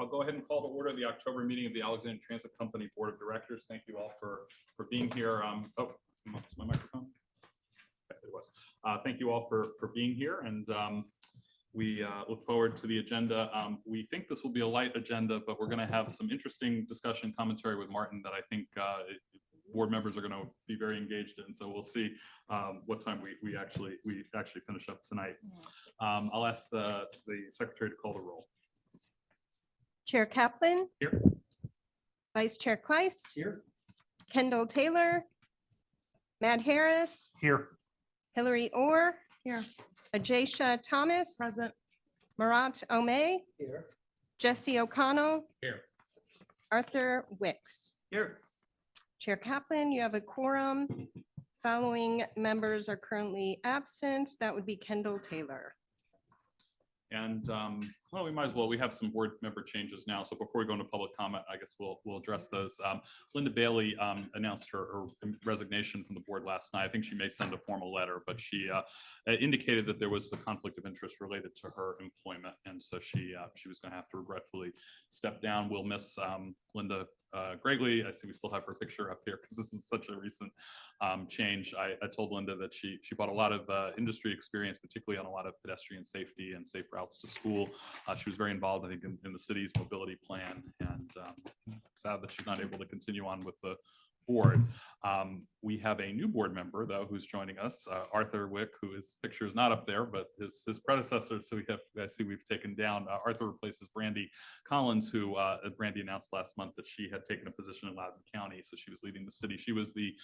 I'll go ahead and call to order the October meeting of the Alexandria Transit Company Board of Directors. Thank you all for being here. Oh, is my microphone? Okay, it was. Thank you all for being here, and we look forward to the agenda. We think this will be a light agenda, but we're going to have some interesting discussion commentary with Martin that I think board members are going to be very engaged in. So we'll see what time we actually finish up tonight. I'll ask the secretary to call the roll. Chair Kaplan. Here. Vice Chair Kleist. Here. Kendall Taylor. Matt Harris. Here. Hillary Orr. Here. Ajay Thomas. Present. Marat Omey. Here. Jesse O'Connell. Here. Arthur Wicks. Here. Chair Kaplan, you have a quorum. Following members are currently absent. That would be Kendall Taylor. And well, we might as well. We have some board member changes now. So before we go into public comment, I guess we'll address those. Linda Bailey announced her resignation from the board last night. I think she may send a formal letter, but she indicated that there was a conflict of interest related to her employment, and so she was going to have to regretfully step down. We'll miss Linda greatly. I see we still have her picture up here because this is such a recent change. I told Linda that she brought a lot of industry experience, particularly on a lot of pedestrian safety and safe routes to school. She was very involved, I think, in the city's mobility plan, and sad that she's not able to continue on with the board. We have a new board member, though, who's joining us, Arthur Wick, who his picture is not up there, but his predecessor. So I see we've taken down. Arthur replaces Brandy Collins, who Brandy announced last month that she had taken a position in Loudoun County, so she was leaving the city. She was the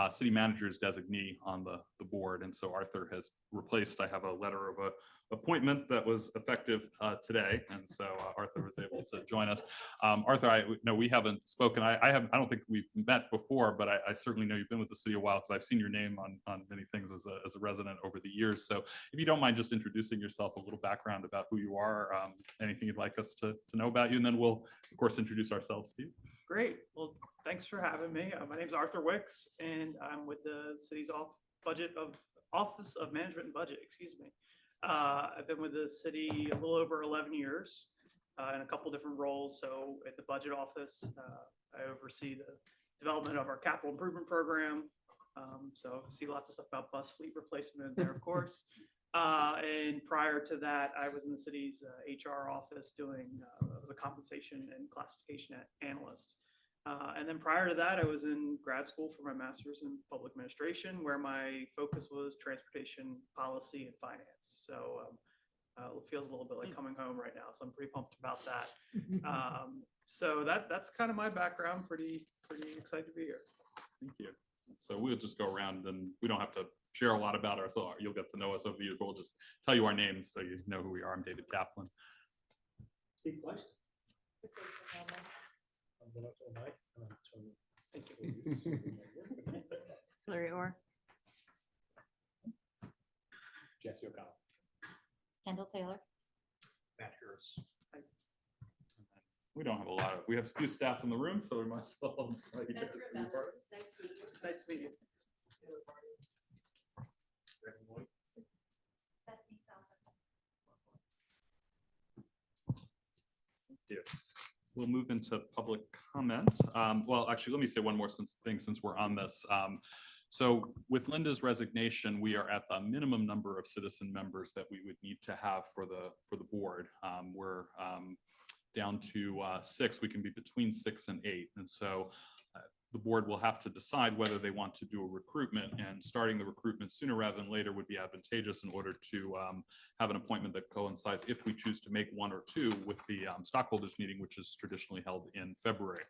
city manager's designee on the board, and so Arthur has replaced. I have a letter of appointment that was effective today, and so Arthur was able to join us. Arthur, we haven't spoken. I don't think we've met before, but I certainly know you've been with the city a while because I've seen your name on many things as a resident over the years. So if you don't mind just introducing yourself, a little background about who you are, anything you'd like us to know about you, and then we'll of course introduce ourselves to you. Great. Well, thanks for having me. My name is Arthur Wicks, and I'm with the city's Office of Management and Budget. Excuse me. I've been with the city a little over 11 years in a couple different roles. So at the budget office, I oversee the development of our capital improvement program. So see lots of stuff about bus fleet replacement there, of course. And prior to that, I was in the city's HR office doing the compensation and classification analyst. And then prior to that, I was in grad school for my master's in public administration, where my focus was transportation policy and finance. So it feels a little bit like coming home right now. So I'm pretty pumped about that. So that's kind of my background. Pretty excited to be here. Thank you. So we'll just go around, and we don't have to share a lot about ourselves. You'll get to know us over the years, but we'll just tell you our names so you know who we are. I'm David Kaplan. Steve Kleist. Hillary Orr. Jesse O'Connell. Kendall Taylor. Matt Harris. We don't have a lot of, we have a few staff in the room, so we might as well let you guys be part. Nice to meet you. Thank you. We'll move into public comment. Well, actually, let me say one more thing since we're on this. So with Linda's resignation, we are at the minimum number of citizen members that we would need to have for the board. We're down to 6. We can be between 6 and 8, and so the board will have to decide whether they want to do a recruitment, and starting the recruitment sooner rather than later would be advantageous in order to have an appointment that coincides, if we choose to make 1 or 2, with the stockholders meeting, which is traditionally held in February.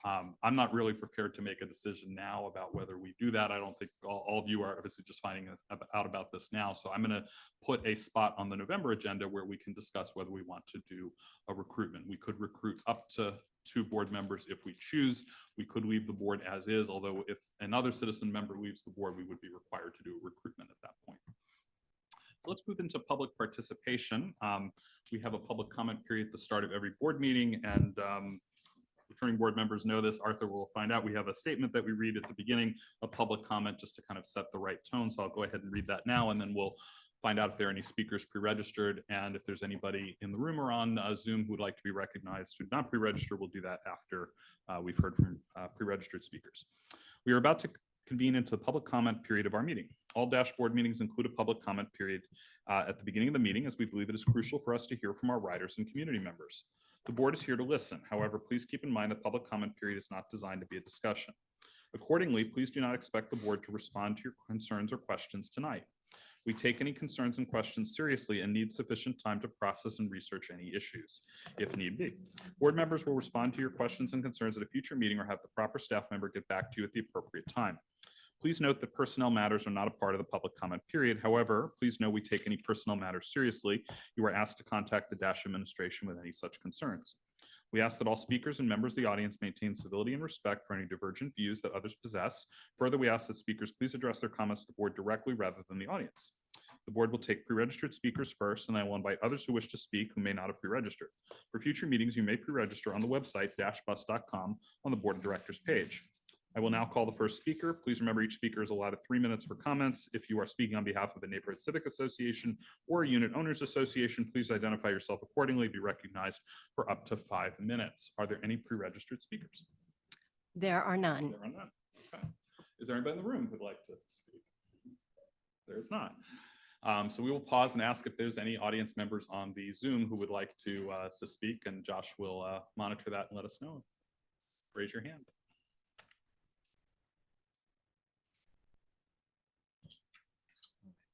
I'm not really prepared to make a decision now about whether we do that. I don't think all of you are obviously just finding out about this now. So I'm going to put a spot on the November agenda where we can discuss whether we want to do a recruitment. We could recruit up to 2 board members if we choose. We could leave the board as is, although if another citizen member leaves the board, we would be required to do a recruitment at that point. So let's move into public participation. We have a public comment period at the start of every board meeting, and returning board members know this. Arthur will find out. We have a statement that we read at the beginning of public comment just to kind of set the right tone. So I'll go ahead and read that now, and then we'll find out if there are any speakers pre-registered, and if there's anybody in the room or on Zoom who would like to be recognized who did not pre-register, we'll do that after we've heard from pre-registered speakers. We are about to convene into the public comment period of our meeting. All dashboard meetings include a public comment period at the beginning of the meeting, as we believe it is crucial for us to hear from our riders and community members. The board is here to listen. However, please keep in mind that public comment period is not designed to be a discussion. Accordingly, please do not expect the board to respond to your concerns or questions tonight. We take any concerns and questions seriously and need sufficient time to process and research any issues, if need be. Board members will respond to your questions and concerns at a future meeting or have the proper staff member get back to you at the appropriate time. Please note that personnel matters are not a part of the public comment period. However, please know we take any personnel matters seriously. You are asked to contact the Dash administration with any such concerns. We ask that all speakers and members of the audience maintain civility and respect for any divergent views that others possess. Further, we ask that speakers please address their comments to the board directly rather than the audience. The board will take pre-registered speakers first, and I will invite others who wish to speak who may not have pre-registered. For future meetings, you may pre-register on the website dashbus.com on the board of directors page. I will now call the first speaker. Please remember each speaker is allotted 3 minutes for comments. If you are speaking on behalf of a neighborhood civic association or a unit owners association, please identify yourself accordingly, be recognized for up to 5 minutes. Are there any pre-registered speakers? There are none. There are none. Okay. Is there anybody in the room who'd like to speak? There is not. So we will pause and ask if there's any audience members on the Zoom who would like to speak, and Josh will monitor that and let us know. Raise your hand.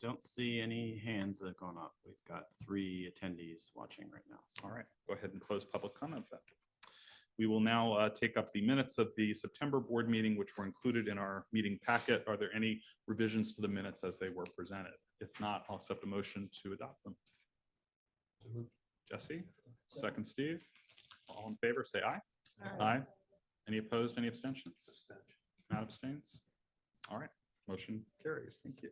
Don't see any hands that have gone up. We've got 3 attendees watching right now. All right, go ahead and close public comment then. We will now take up the minutes of the September board meeting, which were included in our meeting packet. Are there any revisions to the minutes as they were presented? If not, I'll accept a motion to adopt them. Jesse, second Steve. All in favor, say aye. Aye. Any opposed, any abstentions? Matt abstains. All right, motion carries. Thank you.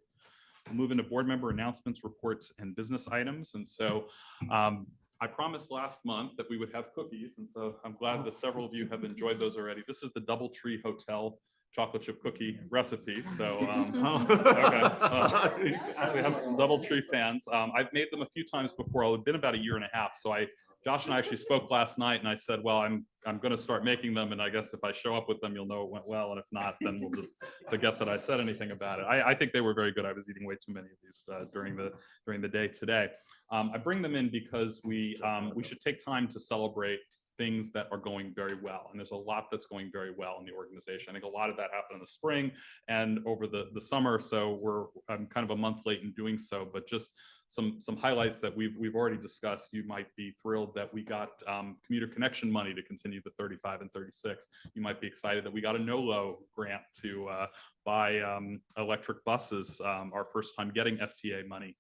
We'll move into board member announcements, reports, and business items. And so I promised last month that we would have cookies. And so I'm glad that several of you have enjoyed those already. This is the DoubleTree Hotel chocolate chip cookie recipe. So, okay. So we have some DoubleTree fans. I've made them a few times before. It's been about 1.5 years. So Josh and I actually spoke last night, and I said, well, I'm going to start making them, and I guess if I show up with them, you'll know it went well, and if not, then we'll just forget that I said anything about it. I think they were very good. I was eating way too many of these during the day today. I bring them in because we should take time to celebrate things that are going very well, and there's a lot that's going very well in the organization. I think a lot of that happened in the spring and over the summer, so I'm kind of a month late in doing so, but just some highlights that we've already discussed. You might be thrilled that we got commuter connection money to continue the 35 and 36. You might be excited that we got a NOLO grant to buy electric buses, our first time getting FTA money.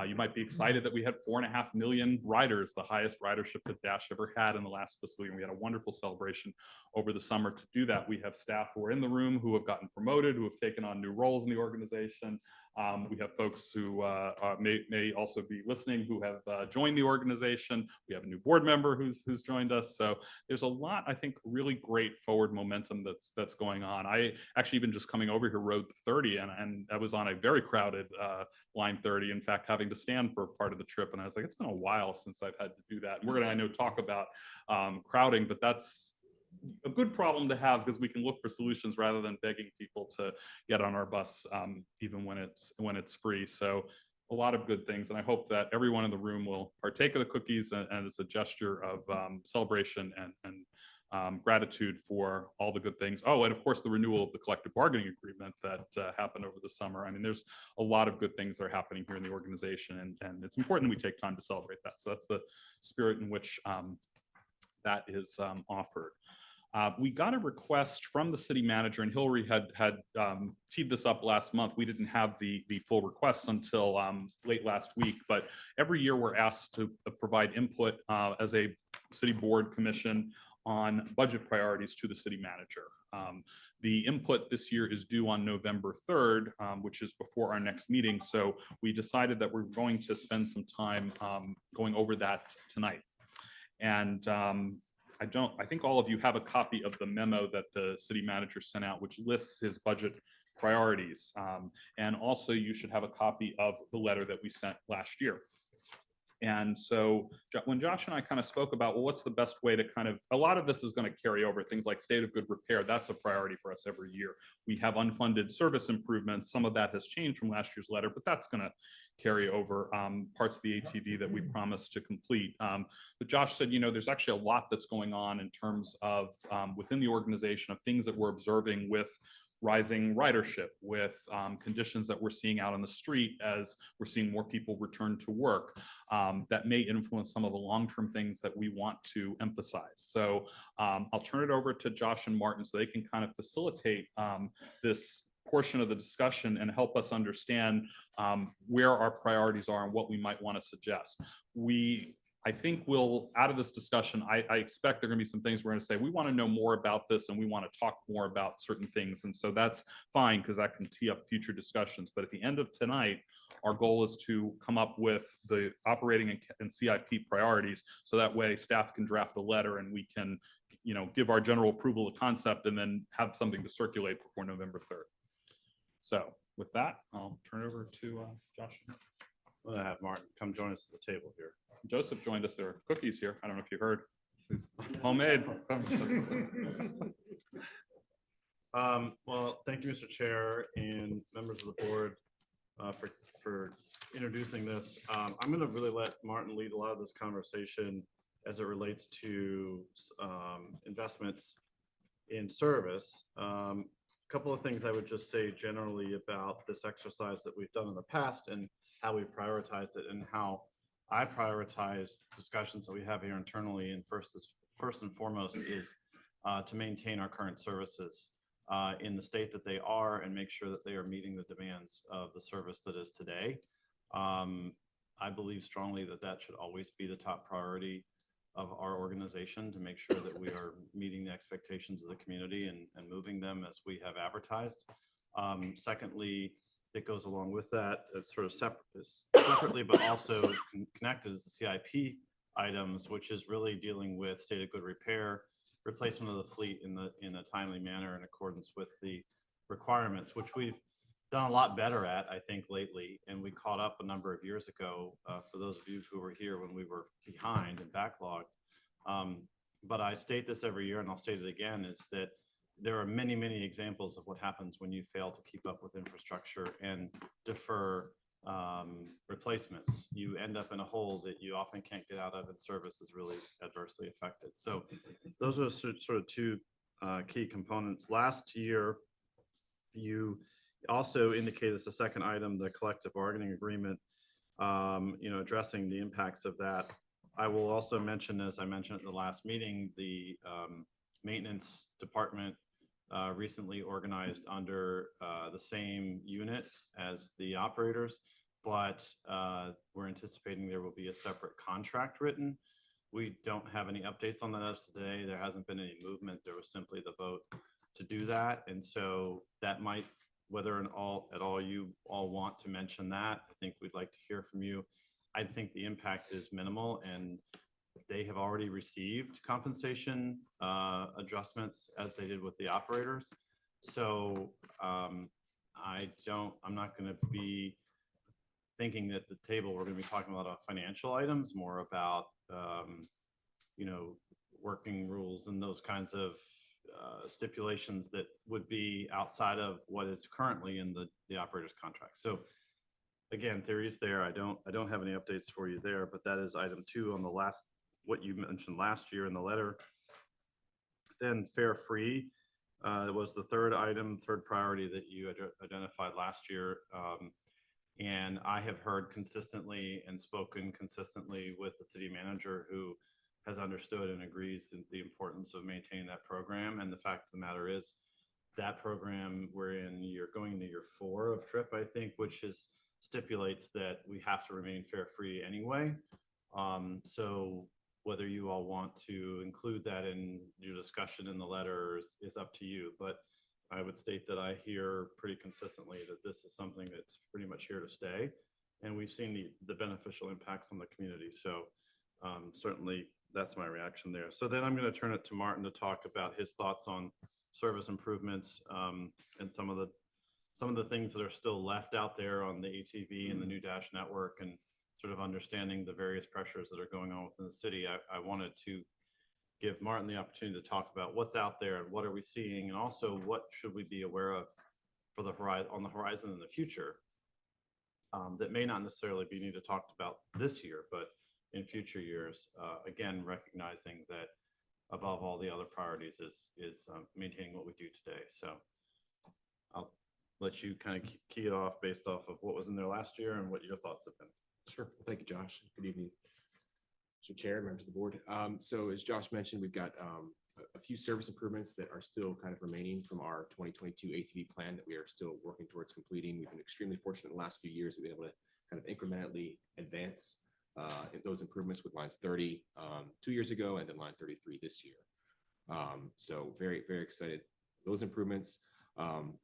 You might be excited that we had 4.5 million riders, the highest ridership that Dash ever had in the last fiscal year. We had a wonderful celebration over the summer to do that. We have staff who are in the room who have gotten promoted, who have taken on new roles in the organization. We have folks who may also be listening who have joined the organization. We have a new board member who's joined us. So there's a lot, I think, really great forward momentum that's going on. I actually, even just coming over here, rode the 30, and I was on a very crowded line 30. In fact, having to stand for part of the trip, and I was like, it's been a while since I've had to do that. And we're going to, I know, talk about crowding, but that's a good problem to have because we can look for solutions rather than begging people to get on our bus, even when it's free. So a lot of good things, and I hope that everyone in the room will partake of the cookies and as a gesture of celebration and gratitude for all the good things. Oh, and of course the renewal of the collective bargaining agreement that happened over the summer. I mean, there's a lot of good things that are happening here in the organization, and it's important that we take time to celebrate that. So that's the spirit in which that is offered. We got a request from the city manager, and Hillary had teed this up last month. We didn't have the full request until late last week, but every year we're asked to provide input as a city board commission on budget priorities to the city manager. The input this year is due on November 3rd, which is before our next meeting. So we decided that we're going to spend some time going over that tonight. And I think all of you have a copy of the memo that the city manager sent out, which lists his budget priorities. And also you should have a copy of the letter that we sent last year. And so when Josh and I kind of spoke about, well, what's the best way to kind of, a lot of this is going to carry over, things like state of good repair. That's a priority for us every year. We have unfunded service improvements. Some of that has changed from last year's letter, but that's going to carry over parts of the ATV that we promised to complete. But Josh said, there's actually a lot that's going on in terms of within the organization of things that we're observing with rising ridership, with conditions that we're seeing out on the street as we're seeing more people return to work, that may influence some of the long-term things that we want to emphasize. So I'll turn it over to Josh and Martin so they can kind of facilitate this portion of the discussion and help us understand where our priorities are and what we might want to suggest. I think out of this discussion, I expect there are going to be some things we're going to say, we want to know more about this and we want to talk more about certain things. And so that's fine because that can tee up future discussions. But at the end of tonight, our goal is to come up with the operating and CIP priorities. So that way staff can draft a letter and we can, give our general approval of concept and then have something to circulate before November 3rd. So with that, I'll turn it over to Josh. I'm gonna have Martin come join us at the table here. Joseph joined us. There are cookies here. I don't know if you heard. It's homemade. Well, thank you, Mr. Chair and members of the board for introducing this. I'm going to really let Martin lead a lot of this conversation as it relates to investments in service. Couple of things I would just say generally about this exercise that we've done in the past and how we prioritized it and how I prioritize discussions that we have here internally. And first and foremost is to maintain our current services in the state that they are and make sure that they are meeting the demands of the service that is today. I believe strongly that that should always be the top priority of our organization, to make sure that we are meeting the expectations of the community and moving them as we have advertised. Secondly, it goes along with that, it's sort of separately, but also connected is the CIP items, which is really dealing with state of good repair, replacement of the fleet in a timely manner in accordance with the requirements, which we've done a lot better at, I think, lately. And we caught up a number of years ago, for those of you who were here when we were behind and backlogged. But I state this every year, and I'll state it again, is that there are many, many examples of what happens when you fail to keep up with infrastructure and defer replacements. You end up in a hole that you often can't get out of, and service is really adversely affected. So those are sort of two key components. Last year, you also indicated as the second item, the collective bargaining agreement, addressing the impacts of that. I will also mention, as I mentioned at the last meeting, the maintenance department recently organized under the same unit as the operators, but we're anticipating there will be a separate contract written. We don't have any updates on that as today. There hasn't been any movement. There was simply the vote to do that. And so that might, whether at all you all want to mention that, I think we'd like to hear from you. I think the impact is minimal, and they have already received compensation adjustments as they did with the operators. So I'm not going to be thinking that the table, we're going to be talking about financial items, more about, working rules and those kinds of stipulations that would be outside of what is currently in the operator's contract. So again, theory is there. I don't have any updates for you there, but that is item 2 on the last, what you mentioned last year in the letter. Then fare free was the third priority that you identified last year. And I have heard consistently and spoken consistently with the city manager, who has understood and agrees the importance of maintaining that program. And the fact of the matter is that program, you're going into year 4 of TRIP, I think, which stipulates that we have to remain fare free anyway. So whether you all want to include that in your discussion in the letter is up to you. But I would state that I hear pretty consistently that this is something that's pretty much here to stay. And we've seen the beneficial impacts on the community. So certainly that's my reaction there. So then I'm going to turn it to Martin to talk about his thoughts on service improvements and some of the some of the things that are still left out there on the ATV and the new Dash network, and sort of understanding the various pressures that are going on within the city, I wanted to give Martin the opportunity to talk about what's out there and what are we seeing, and also what should we be aware of for the on the horizon in the future, that may not necessarily be needed talked about this year, but in future years, again, recognizing that above all the other priorities is maintaining what we do today. So I'll let you kind of key it off based off of what was in there last year and what your thoughts have been. Sure. Well, thank you, Josh. Good evening, Mr. Chair, members of the board. So as Josh mentioned, we've got a few service improvements that are still kind of remaining from our 2022 ATV plan that we are still working towards completing. We've been extremely fortunate in the last few years to be able to kind of incrementally advance those improvements with lines 30 2 years ago and then line 33 this year. So very, very excited. Those improvements,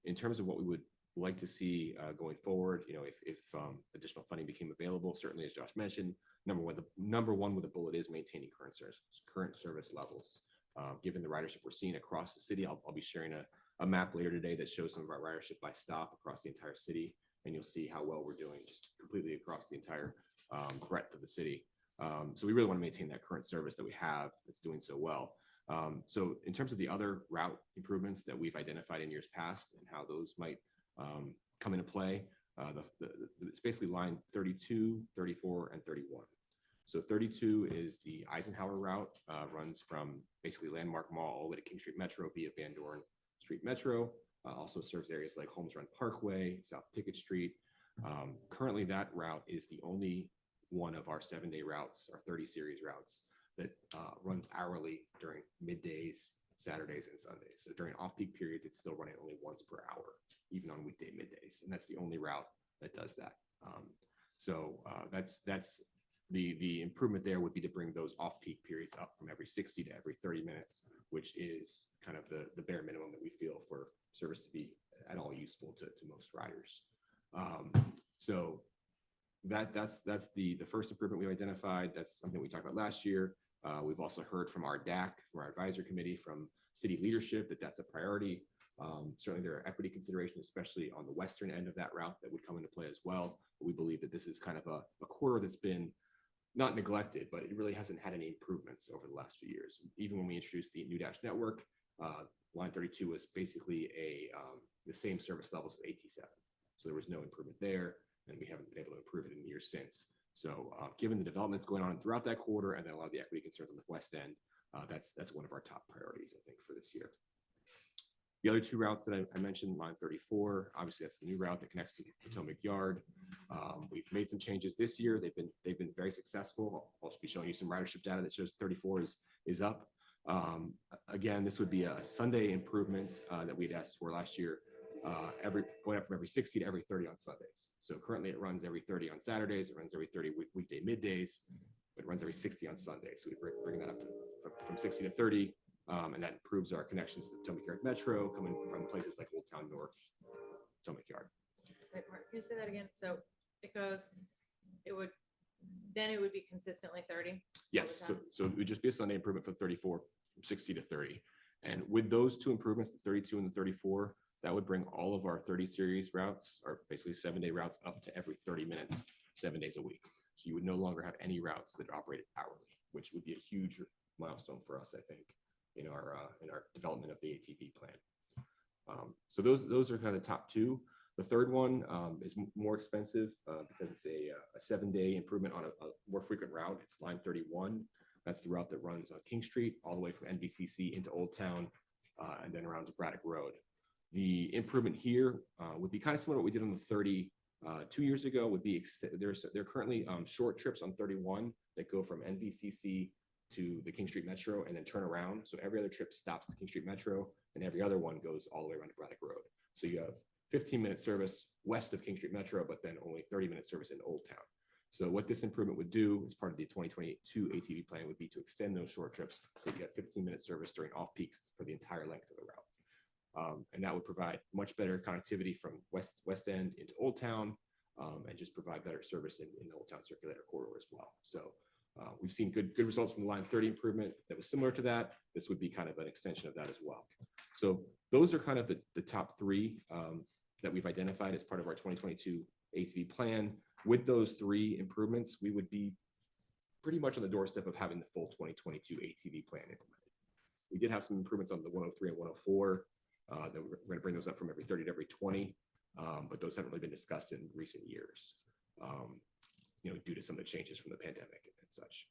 in terms of what we would like to see going forward, if additional funding became available, certainly as Josh mentioned, number one with a bullet is maintaining current service levels. Given the ridership we're seeing across the city, I'll be sharing a map later today that shows some of our ridership by stop across the entire city, and you'll see how well we're doing just completely across the entire breadth of the city. So we really want to maintain that current service that we have that's doing so well. So in terms of the other route improvements that we've identified in years past and how those might come into play, it's basically line 32, 34, and 31. So 32 is the Eisenhower route, runs from basically Landmark Mall all the way to King Street Metro via Van Dorn Street Metro. Also serves areas like Holmes Run Parkway, South Pickett Street. Currently, that route is the only one of our 7-day routes, our 30 series routes, that runs hourly during middays, Saturdays, and Sundays. So during off-peak periods, it's still running only once per hour, even on weekday middays, and that's the only route that does that. That's the improvement there would be to bring those off-peak periods up from every 60 to every 30 minutes, which is kind of the bare minimum that we feel for service to be at all useful to most riders. So that's the first improvement we identified. That's something we talked about last year. We've also heard from our DAC, from our advisory committee, from city leadership that that's a priority. Certainly there are equity considerations, especially on the western end of that route, that would come into play as well. But we believe that this is kind of a corridor that's been not neglected, but it really hasn't had any improvements over the last few years. Even when we introduced the new Dash network, line 32 was basically the same service levels as AT7. So there was no improvement there, and we haven't been able to improve it in years since. So given the developments going on throughout that quarter and then a lot of the equity concerns on the west end, that's one of our top priorities, I think, for this year. The other two routes that I mentioned, line 34, obviously that's the new route that connects to Potomac Yard. We've made some changes this year. They've been very successful. I'll be showing you some ridership data that shows 34 is up. Again, this would be a Sunday improvement that we'd asked for last year, going up from every 60 to every 30 on Sundays. So currently it runs every 30 on Saturdays, it runs every 30 weekday middays, but it runs every 60 on Sundays. So we bring that up from 60 to 30, and that improves our connections to the Potomac Yard Metro, coming from places like Old Town North, Potomac Yard. Wait, Mark, can you say that again? So it would be consistently 30? Yes, so it would just be a Sunday improvement for 34 from 60 to 30. And with those two improvements, the 32 and the 34, that would bring all of our 30 series routes, or basically 7-day routes, up to every 30 minutes, 7 days a week. So you would no longer have any routes that are operated hourly, which would be a huge milestone for us, I think, in our development of the ATV plan. So those are kind of the top two. The third one is more expensive because it's a 7-day improvement on a more frequent route. It's line 31. That's the route that runs on King Street all the way from NBCC into Old Town and then around to Braddock Road. The improvement here would be kind of similar to what we did on the 30 2 years ago. Would be there are currently short trips on 31 that go from NBCC to the King Street Metro and then turn around. So every other trip stops the King Street Metro and every other one goes all the way around to Braddock Road. So you have 15-minute service west of King Street Metro, but then only 30-minute service in Old Town. So what this improvement would do as part of the 2022 ATV plan would be to extend those short trips so you get 15-minute service during off-peaks for the entire length of the route. And that would provide much better connectivity from West End into Old Town and just provide better service in the Old Town Circulator Corridor as well. So we've seen good results from the line 30 improvement that was similar to that. This would be kind of an extension of that as well. So those are kind of the top three that we've identified as part of our 2022 ATV plan. With those 3 improvements, we would be pretty much on the doorstep of having the full 2022 ATV plan implemented. We did have some improvements on the 103 and 104. That we're going to bring those up from every 30 to every 20, but those haven't really been discussed in recent years, due to some of the changes from the pandemic and such.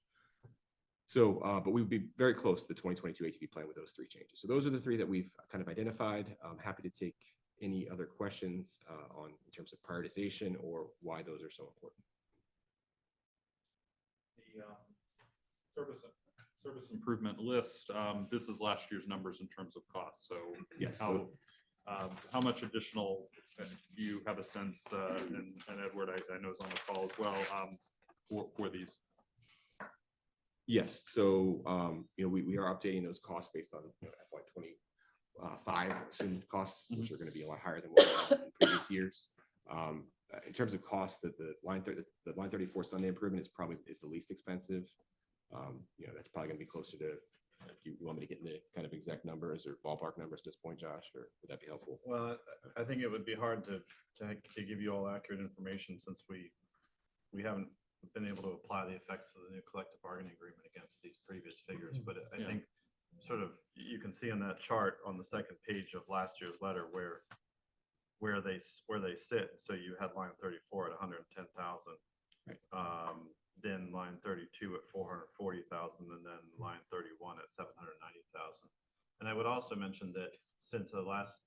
So, but we would be very close to the 2022 ATV plan with those 3 changes. So those are the 3 that we've kind of identified. I'm happy to take any other questions in terms of prioritization or why those are so important. The service improvement list, this is last year's numbers in terms of cost. So Yes. how much additional, do you have a sense, and Edward, I know is on the call as well, for these? Yes. So, we are updating those costs based on FY 25 assumed costs, which are going to be a lot higher than what we had in previous years. In terms of cost, the line 34 Sunday improvement is the least expensive. That's probably going to be closer to, if you want me to get into kind of exact numbers or ballpark numbers at this point, Josh, or would that be helpful? Well, I think it would be hard to give you all accurate information since we haven't been able to apply the effects of the new collective bargaining agreement against these previous figures. But I think sort of you can see on that chart on the second page of last year's letter where they sit. So you had line 34 at 110,000. Right. Then line 32 at 440,000, and then line 31 at 790,000. And I would also mention that since the last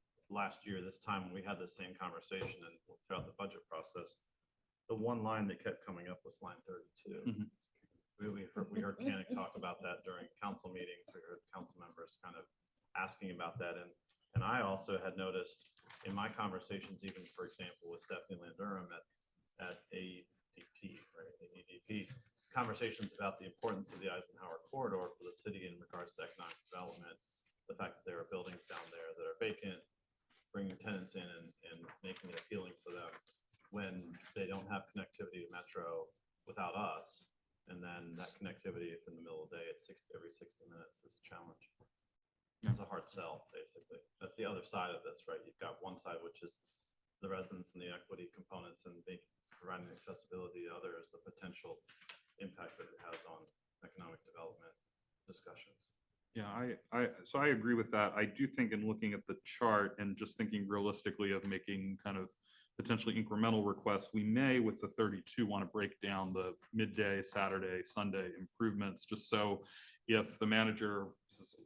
year, this time when we had the same conversation and throughout the budget process, the one line that kept coming up was line 32. Mhm. We heard Kanik talk about that during council meetings. We heard council members kind of asking about that, and I also had noticed in my conversations, even for example with Stephanie Landurum at ADP, right, ADP, conversations about the importance of the Eisenhower corridor for the city in regards to economic development, the fact that there are buildings down there that are vacant, bringing tenants in and making it appealing for them when they don't have connectivity to Metro without us. And then that connectivity, if in the middle of the day, it's every 60 minutes, is a challenge. It's a hard sell, basically. That's the other side of this, right? You've got one side, which is the residents and the equity components and providing accessibility. The other is the potential impact that it has on economic development discussions. Yeah, so I agree with that. I do think in looking at the chart and just thinking realistically of making kind of potentially incremental requests, we may with the 32 want to break down the midday, Saturday, Sunday improvements, just so if the manager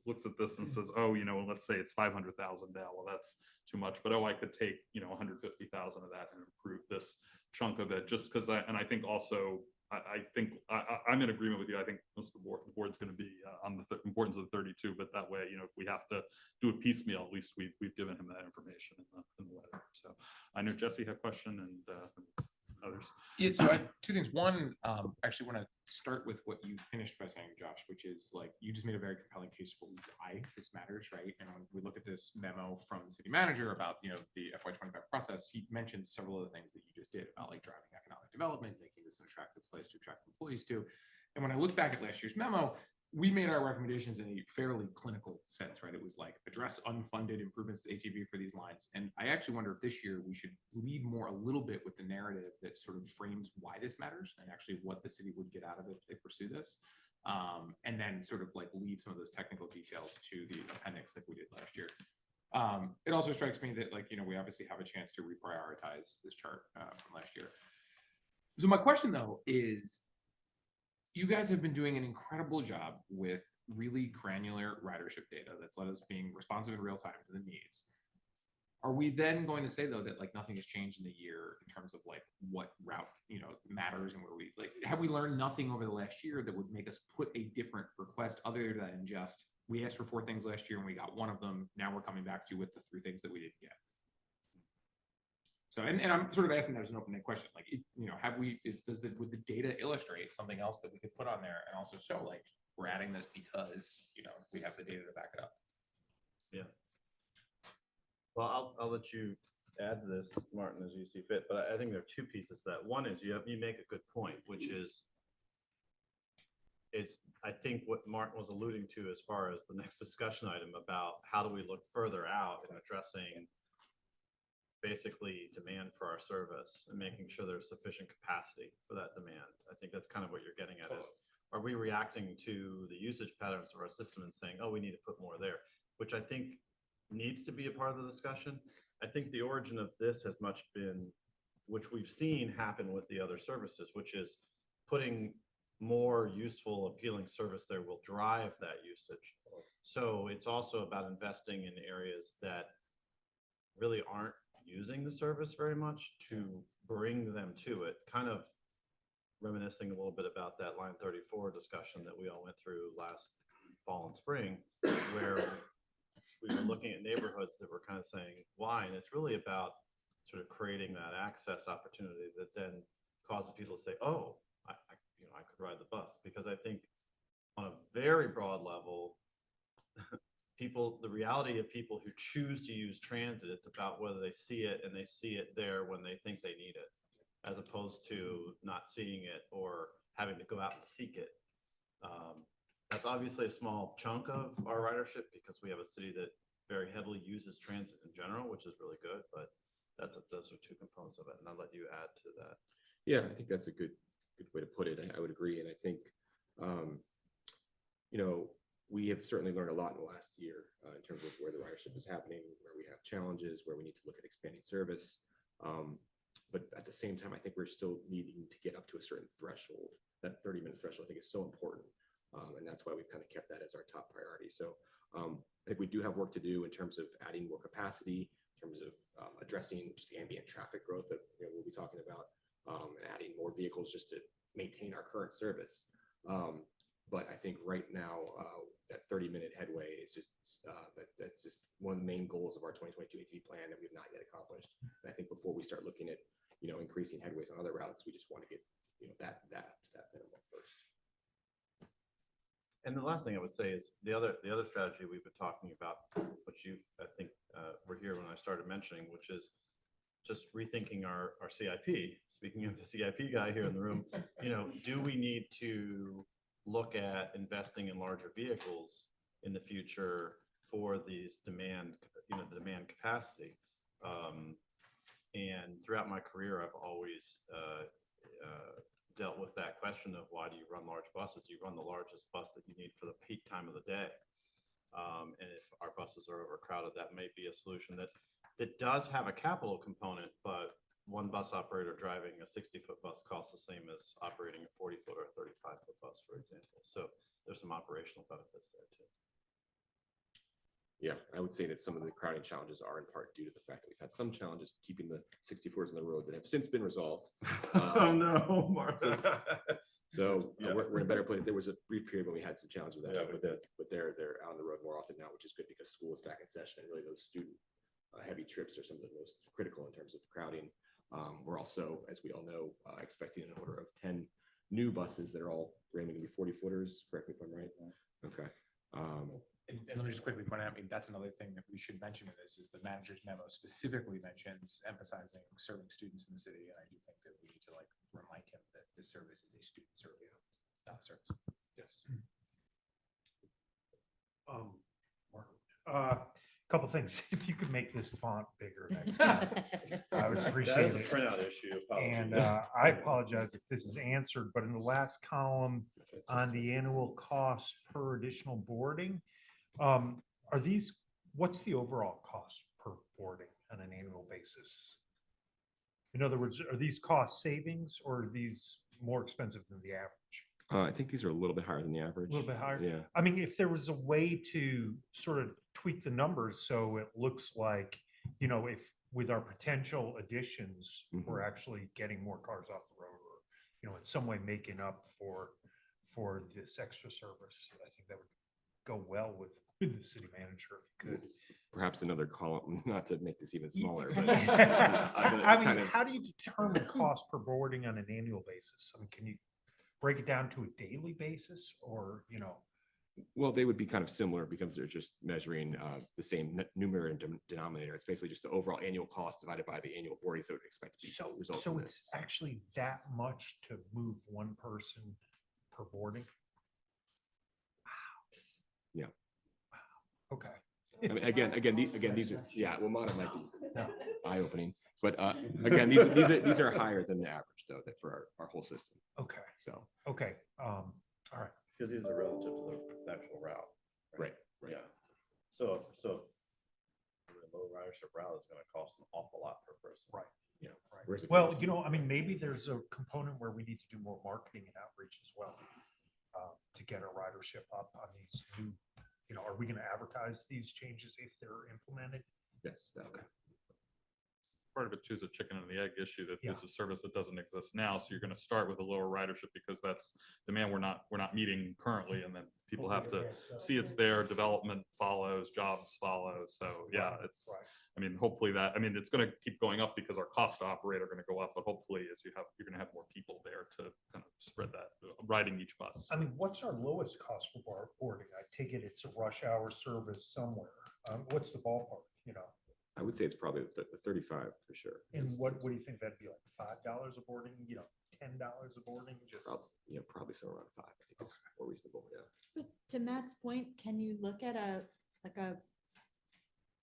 looks at this and says, oh, let's say it's 500,000 now, well, that's too much, but I could take 150,000 of that and improve this chunk of it, just because I think also I'm in agreement with you. I think most of the board's going to be on the importance of the 32, but that way, if we have to do a piecemeal, at least we've given him that information in the letter. So I know Jesse had a question and others. Yeah, so I, 2 things. One, I actually want to start with what you finished by saying, Josh, which is like you just made a very compelling case for why this matters, right? And when we look at this memo from the city manager about the FY25 process, he mentioned several of the things that you just did about like driving economic development, making this an attractive place to attract employees to. And when I look back at last year's memo, we made our recommendations in a fairly clinical sense, right? It was like address unfunded improvements to ATV for these lines. And I actually wonder if this year we should lead more a little bit with the narrative that sort of frames why this matters and actually what the city would get out of it if they pursue this. And then sort of like leave some of those technical details to the appendix like we did last year. It also strikes me that we obviously have a chance to reprioritize this chart from last year. So my question though is, you guys have been doing an incredible job with really granular ridership data that's let us being responsive in real time to the needs. Are we then going to say though that like nothing has changed in the year in terms of like what route matters and where we have we learned nothing over the last year that would make us put a different request other than just we asked for 4 things last year and we got 1 of them, now we're coming back to you with the 3 things that we didn't get? So, and I'm sort of asking that as an open-ended question, like, would the data illustrate something else that we could put on there and also show like, we're adding this because, we have the data to back it up? Yeah. Well, I'll let you add to this, Martin, as you see fit, but I think there are 2 pieces to that. One is you make a good point, which is, I think what Martin was alluding to as far as the next discussion item about how do we look further out in addressing basically demand for our service and making sure there's sufficient capacity for that demand. I think that's kind of what you're getting at is, are we reacting to the usage patterns of our system and saying, oh, we need to put more there, which I think needs to be a part of the discussion. I think the origin of this has much been, which we've seen happen with the other services, which is putting more useful, appealing service there will drive that usage. So it's also about investing in areas that really aren't using the service very much to bring them to it, kind of reminiscing a little bit about that line 34 discussion that we all went through last fall and spring, where we were looking at neighborhoods that were kind of saying why, and it's really about sort of creating that access opportunity that then causes people to say, oh, I could ride the bus. Because I think on a very broad level, the reality of people who choose to use transit, it's about whether they see it and they see it there when they think they need it, as opposed to not seeing it or having to go out and seek it. That's obviously a small chunk of our ridership because we have a city that very heavily uses transit in general, which is really good, but those are two components of it. And I'll let you add to that. Yeah, I think that's a good way to put it. I would agree. And I think, we have certainly learned a lot in the last year in terms of where the ridership is happening, where we have challenges, where we need to look at expanding service. But at the same time, I think we're still needing to get up to a certain threshold. That 30-minute threshold, I think, is so important. And that's why we've kind of kept that as our top priority. So I think we do have work to do in terms of adding more capacity, in terms of addressing just the ambient traffic growth that we'll be talking about, and adding more vehicles just to maintain our current service. But I think right now, that 30-minute headway is just, that's just one of the main goals of our 2022 ATV plan that we've not yet accomplished. And I think before we start looking at, increasing headways on other routes, we just want to get, that minimum first. And the last thing I would say is the other strategy we've been talking about, which I think were here when I started mentioning, which is just rethinking our CIP. Speaking of the CIP guy here in the room, do we need to look at investing in larger vehicles in the future for these demand capacity? And throughout my career, I've always dealt with that question of why do you run large buses? You run the largest bus that you need for the peak time of the day. And if our buses are overcrowded, that may be a solution that does have a capital component, but one bus operator driving a 60-foot bus costs the same as operating a 40-foot or 35-foot bus, for example. So there's some operational benefits there too. Yeah, I would say that some of the crowding challenges are in part due to the fact that we've had some challenges keeping the 64s on the road that have since been resolved. Oh no, Mark. So Yeah. we're in a better place. There was a brief period when we had some challenges with that, Yeah, but they're out on the road more often now, which is good because school is back in session, and really those student heavy trips are some of the most critical in terms of crowding. We're also, as we all know, expecting an order of 10 new buses that are all aiming to be 40-footers. Correct me if I'm right. Okay. And let me just quickly point out, that's another thing that we should mention in this is the manager's memo specifically mentions emphasizing serving students in the city. And I do think that we need to remind him that this service is a student service. Yes. Couple things. If you could make this font bigger next time, I would That appreciate is a it. printout issue. And Apologies. I apologize if this is answered, but in the last column on the annual cost per additional boarding, what's the overall cost per boarding on an annual basis? In other words, are these cost savings or are these more expensive than the average? I think these are a little bit higher than the average. A little bit higher? Yeah. I mean, if there was a way to sort of tweak the numbers so it looks like, if with our potential additions, we're actually getting more cars off the road or, in some way making up for this extra service, I think that would go well with the city manager if you could. Perhaps another column, not to make this even smaller. But I mean, how do you determine cost per boarding on an annual basis? I mean, can you break it down to a daily basis or, Well, they would be kind of similar because they're just measuring the same numerator and denominator. It's basically just the overall annual cost divided by the annual boarding. So it expect to be result so from it's this. actually that much to move one person per boarding? Yeah. Wow. Okay. I mean, again, these are, yeah, well, modern might be eye-opening. But again, these are higher than the average though, that for our whole system. Okay, So, okay, all right. Because these are relative to the actual route. right. Yeah. So the low ridership route is gonna cost an awful lot per person. Right. Yeah. Right. Where's the- Well, I mean, maybe there's a component where we need to do more marketing and outreach as well to get our ridership up on these new, are we going to advertise these changes if they're implemented? Yes, definitely. Part of it too is a chicken and the egg issue that Yeah. this is a service that doesn't exist now. So you're going to start with a lower ridership because that's demand we're not meeting currently. And then people have to see it's there, development follows, jobs follow. So yeah, it's, Right. I mean, hopefully it's going to keep going up because our cost to operate are going to go up, but hopefully you're going to have more people there to kind of spread that riding each bus. I mean, what's our lowest cost for boarding? I take it it's a rush hour service somewhere. What's the ballpark, I would say it's probably the 35 for sure. And what do you think that'd be, like $5 a boarding, $10 a boarding? Just Probably somewhere around 5. I think it's more reasonable. Yeah. But to Matt's point, can you look at a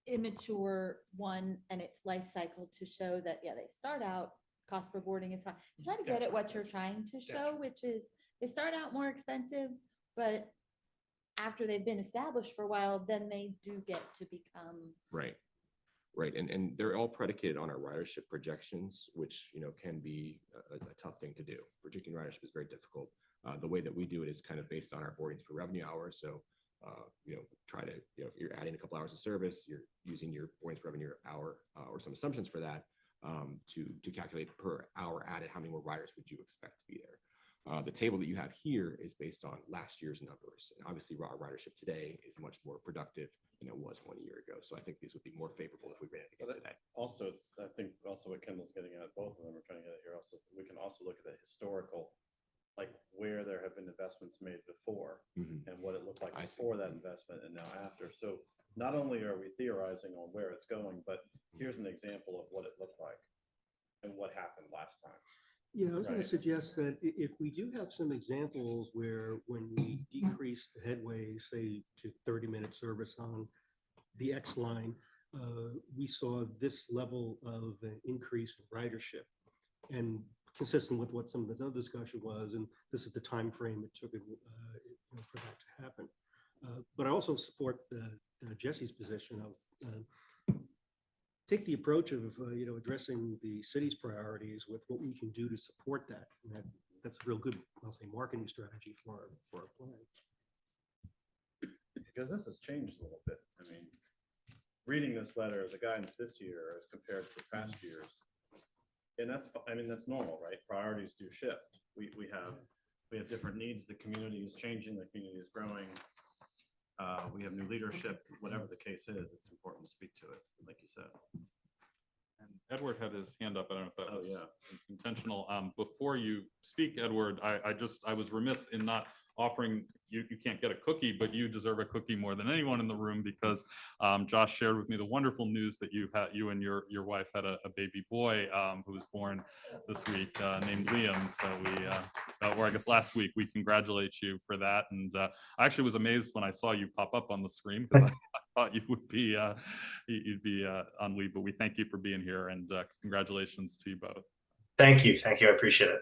immature one and its life cycle to show that, yeah, they start out, cost per boarding is high. Try to get at what you're trying to show, which is they start out more expensive, but after they've been established for a while, then they do get to become. Right. And they're all predicated on our ridership projections, which, can be a tough thing to do. Projecting ridership is very difficult. The way that we do it is kind of based on our boardings per revenue hour. So, try to, if you're adding a couple hours of service, you're using your boardings per revenue hour or some assumptions for that to calculate per hour added, how many more riders would you expect to be there? The table that you have here is based on last year's numbers. And obviously, our ridership today is much more productive than it was 1 year ago. So I think these would be more favorable if we ran it again today. Also, I think also what Kendall's getting at, both of them are trying to get at here also, we can also look at the historical, like where there have been investments made before and what it looked like I see. before that investment and now after. So not only are we theorizing on where it's going, but here's an example of what it looked like and what happened last time. Yeah, I was going Right. to suggest that if we do have some examples where when we decrease the headway, say to 30-minute service on the X line, we saw this level of an increase in ridership, and consistent with what some of this other discussion was, and this is the time frame it took for that to happen. But I also support Jesse's position of take the approach of addressing the city's priorities with what we can do to support that. And that's a real good, I'll say, marketing strategy for our plan. Because this has changed a little bit. I mean, reading this letter, the guidance this year as compared to past years, and that's normal, right? Priorities do shift. We have different needs. The community is changing. The community is growing. We have new leadership. Whatever the case is, it's important to speak to it, like you said. And Edward had his hand up. I don't know if that Oh, was yeah. intentional. Before you speak, Edward, I was remiss in not offering you can't get a cookie, but you deserve a cookie more than anyone in the room because Josh shared with me the wonderful news that you and your wife had a baby boy who was born this week named Liam. So or I guess last week, we congratulate you for that. And I actually was amazed when I saw you pop up on the screen because I thought you would be you'd be on leave, but we thank you for being here and congratulations to you both. Thank you. I appreciate it.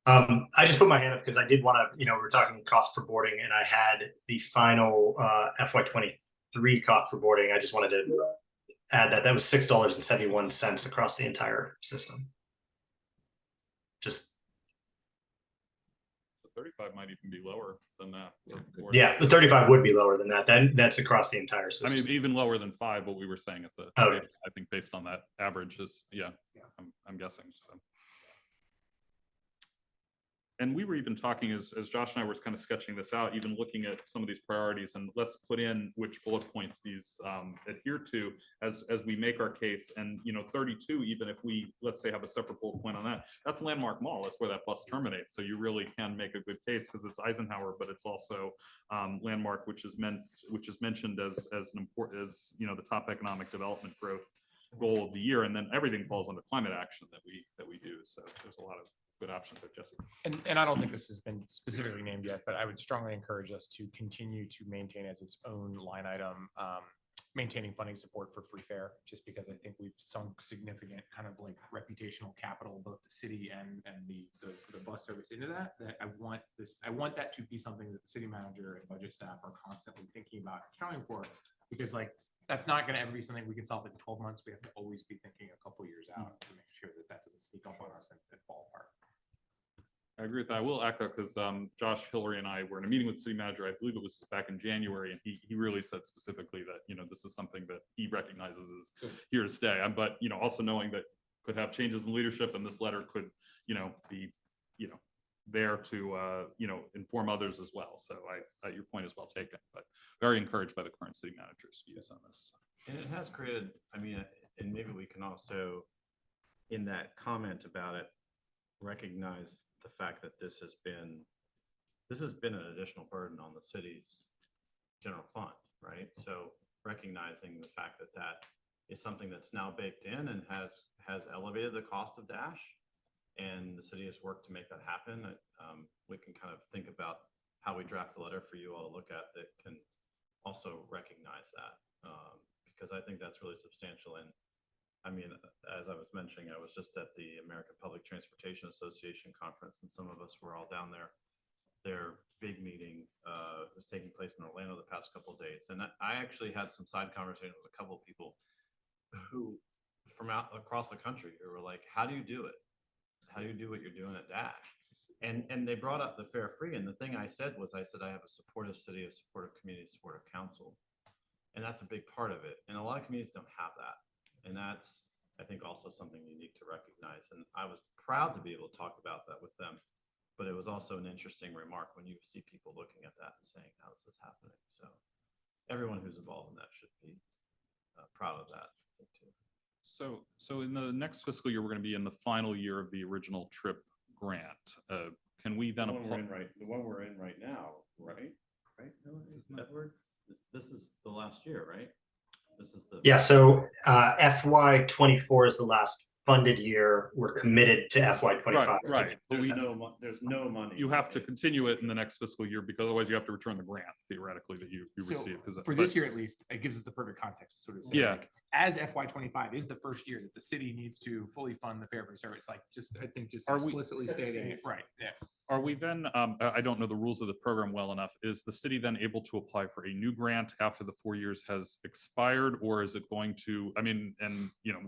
I just put my hand up because I did want to, we're talking cost per boarding and I had the final FY23 cost per boarding. I just wanted to add that was $6.71 across the entire system. Just. The 35 might even be lower than that. Yeah, the 35 would be lower than that. That's across the entire system. I mean, even lower than 5, what we were saying at the, Oh. I think based on that average is, I'm guessing. So. And we were even talking as Josh and I were kind of sketching this out, even looking at some of these priorities and let's put in which bullet points these adhere to as we make our case. And, 32, even if we, let's say, have a separate bullet point on that, that's Landmark Mall. That's where that bus terminates. So you really can make a good case because it's Eisenhower, but it's also Landmark, which is mentioned as an important, as, the top economic development growth goal of the year. And then everything falls under climate action that we do. So there's a lot of good options there, Jesse. And I don't think this has been specifically named yet, but I would strongly encourage us to continue to maintain as its own line item maintaining funding support for free fare, just because I think we've sunk significant kind of like reputational capital, both the city and the bus service into that I want that to be something that the city manager and budget staff are constantly thinking about accounting for, because like that's not going to ever be something we can solve in 12 months. We have to always be thinking a couple years out to make sure that that doesn't sneak up on us and fall apart. I agree with that. I will echo because Josh, Hillary, and I were in a meeting with the city manager. I believe it was back in January, and he really said specifically that this is something that he recognizes is here to stay. But also knowing that could have changes in leadership, and this letter could be there to inform others as well. So your point is well taken. But very encouraged by the current city manager's views on this. And it has created, and maybe we can also, in that comment about it, recognize the fact that this has been an additional burden on the city's general fund, right? So recognizing the fact that that is something that's now baked in and has elevated the cost of Dash, and the city has worked to make that happen. We can kind of think about how we draft the letter for you all to look at that can also recognize that, because I think that's really substantial. And as I was mentioning, I was just at the American Public Transportation Association conference, and some of us were all down there. Their big meeting was taking place in Orlando the past couple of days. And I actually had some side conversations with a couple of people who from out across the country who were like, how do you do it? How do you do what you're doing at Dash? And they brought up the fare free. And the thing I said was, I said, I have a supportive city, a supportive community, supportive council. And that's a big part of it. And a lot of communities don't have that. And that's, I think, also something unique to recognize. And I was proud to be able to talk about that with them. But it was also an interesting remark when you see people looking at that and saying, how is this happening? So everyone who's involved in that should be proud of that, I think, too. So in the next fiscal year, we're going to be in the final year of the original TRIP grant. Can we then The one we're in right now, right? Edward? This is the last year, right? This is the So FY 24 is the last funded year. We're committed to FY 25. Right. But there's no money. you have to continue it in the next fiscal year, because otherwise you have to return the grant theoretically that you So, receive. for this year at least, it gives us the perfect context to sort of say, Yeah. like, as FY25 is the first year that the city needs to fully fund the fare free service, like I think just Are we- explicitly stating it, right? Yeah. Are we then, I don't know the rules of the program well enough, is the city then able to apply for a new grant after the 4 years has expired? Or is it going to,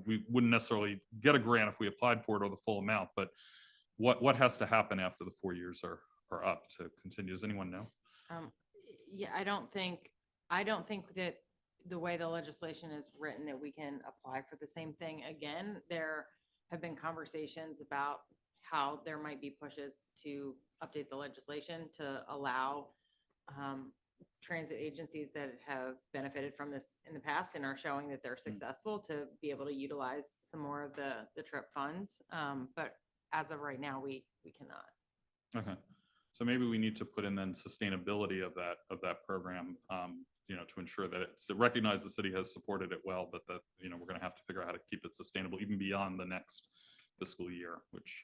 we wouldn't necessarily get a grant if we applied for it or the full amount, but what has to happen after the 4 years are up to continue? Does anyone know? Yeah, I don't think that the way the legislation is written that we can apply for the same thing again. There have been conversations about how there might be pushes to update the legislation to allow transit agencies that have benefited from this in the past and are showing that they're successful to be able to utilize some more of the TRIP funds. But as of right now, we cannot. Okay. So maybe we need to put in then sustainability of that program, to ensure that it's to recognize the city has supported it well, but that, we're going to have to figure out how to keep it sustainable even beyond the next fiscal year, which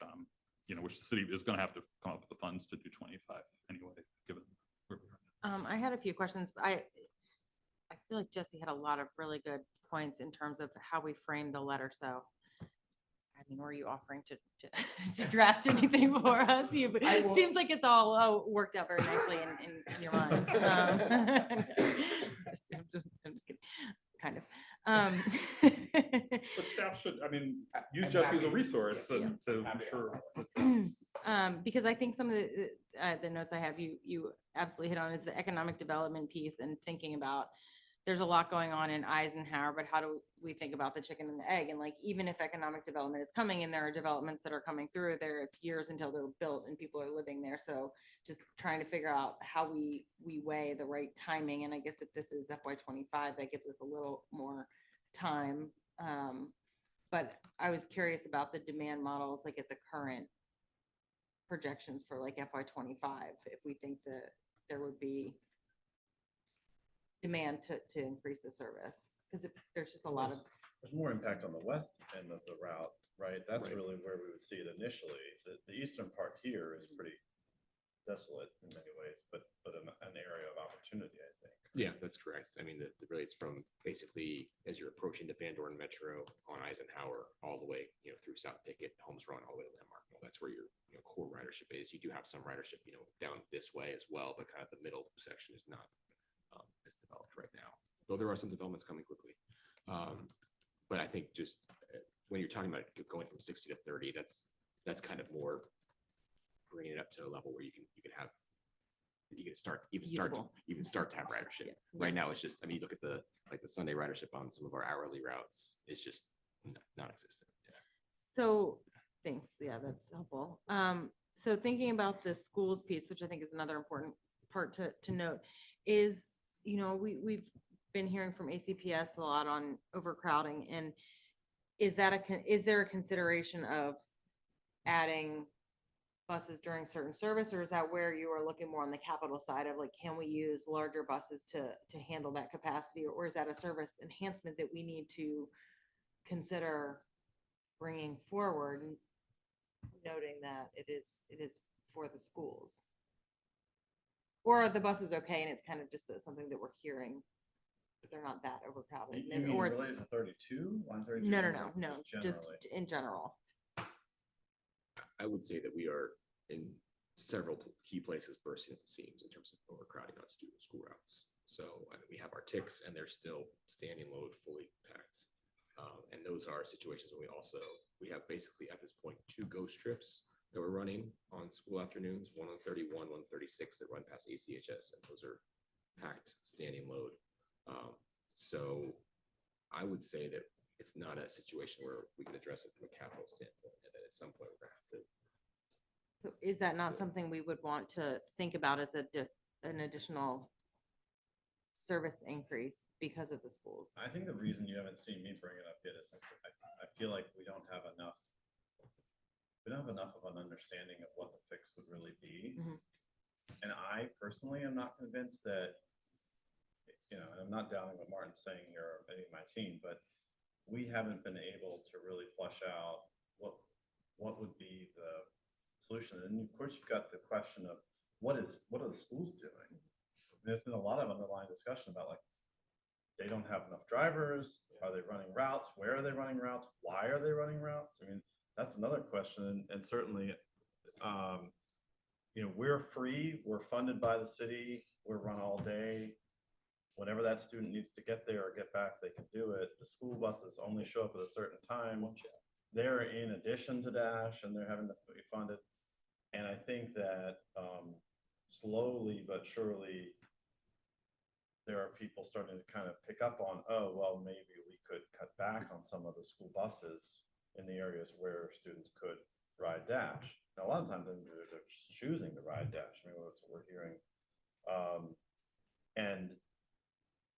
the city is going to have to come up with the funds to do 25 anyway, given where we are. I had a few questions, but I feel like Jesse had a lot of really good points in terms of how we frame the letter. So, were you offering to draft anything for us? It seems like it's all worked out very nicely in your mind. I'm just kidding, kind of. But staff should, use Jesse as a resource to ensure. Because I think some of the notes I have, you absolutely hit on is the economic development piece and thinking about there's a lot going on in Eisenhower, but how do we think about the chicken and the egg? And like, even if economic development is coming and there are developments that are coming through there, it's years until they're built and people are living there. So just trying to figure out how we weigh the right timing. And I guess if this is FY25, that gives us a little more time. But I was curious about the demand models, like at the current projections for like FY25, if we think that there would be demand to increase the service, because there's just a lot of. There's more impact on the west end of the route, right? That's really where we would see it initially. The eastern part here is pretty desolate in many ways, but an area of opportunity, I think. Yeah, that's correct. I mean, it relates from basically as you're approaching the Van Dorn Metro on Eisenhower all the way, through South Pickett, Holmes Run, all the way to Landmark. Well, that's where your core ridership is. You do have some ridership, down this way as well, but kind of the middle section is not as developed right now. Though there are some developments coming quickly. But I think just when you're talking about going from 60 to 30, that's kind of more bringing it up to a level where you can start to have ridership. Yeah. Right now, it's just, I mean, you look at the Sunday ridership on some of our hourly routes, it's just non-existent. Yeah. So, thanks. Yeah, that's helpful. So thinking about the schools piece, which I think is another important part to note, is, we've been hearing from ACPS a lot on overcrowding, and is there a consideration of adding buses during certain service, or is that where you are looking more on the capital side of like, can we use larger buses to handle that capacity, or is that a service enhancement that we need to consider bringing forward, noting that it is for the schools? Or are the buses okay and it's kind of just something that we're hearing, but they're not that overcrowded? You mean Or related to 32, line 32? no, or just generally? in general. I would say that we are in several key places bursting at the seams in terms of overcrowding on student school routes. So we have our ticks and they're still standing load fully packed. And those are situations where we have basically at this point 2 ghost trips that we're running on school afternoons, one on 31, one on 36 that run past ACHS, and those are packed standing load. So I would say that it's not a situation where we can address it from a capital standpoint, and then at some point we're gonna have to. So is that not something we would want to think about as an additional service increase because of the schools? I think the reason you haven't seen me bring it up yet is I feel like we don't have enough of an understanding of what the fix would really be. Mhm. And I personally am not convinced that, and I'm not doubting what Martin's saying here or any of my team, but we haven't been able to really flesh out what would be the solution. And of course, you've got the question of what are the schools doing? There's been a lot of underlying discussion about like, they don't have enough drivers. Are they running routes? Where are they running routes? Why are they running routes? I mean, that's another question. And certainly, we're free. We're funded by the city. We're run all day. Whenever that student needs to get there or get back, they can do it. The school buses only show up at a certain time. They're in addition to Dash, and they're having to be funded. And I think that slowly but surely, there are people starting to kind of pick up on, oh, well, maybe we could cut back on some of the school buses in the areas where students could ride Dash. Now, a lot of times they're just choosing to ride Dash. I mean, that's what we're hearing.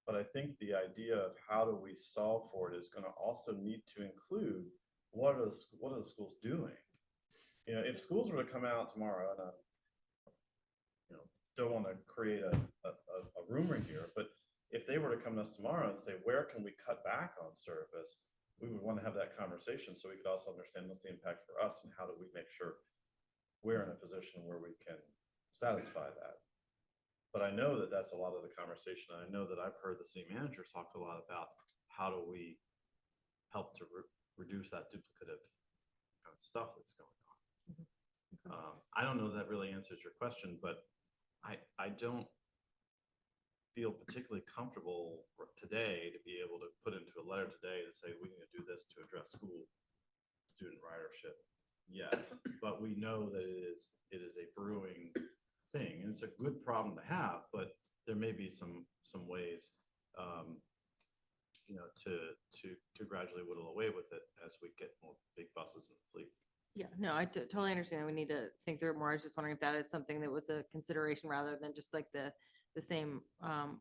But I think the idea of how do we solve for it is going to also need to include what are the schools doing? If schools were to come out tomorrow, and don't want to create a rumor here, but if they were to come to us tomorrow and say, where can we cut back on service? We would want to have that conversation so we could also understand what's the impact for us and how do we make sure we're in a position where we can satisfy that. But I know that that's a lot of the conversation. I know that I've heard the city manager talk a lot about how do we help to reduce that duplicative kind of stuff that's going on. Mm-hmm. I don't know that really answers your question, but I don't feel particularly comfortable today to be able to put into a letter today to say we need to do this to address school student ridership yet. But we know that it is a brewing thing, and it's a good problem to have, but there may be some ways to gradually whittle away with it as we get more big buses in the fleet. Yeah, no, I totally understand. We need to think through it more. I was just wondering if that is something that was a consideration rather than just like the same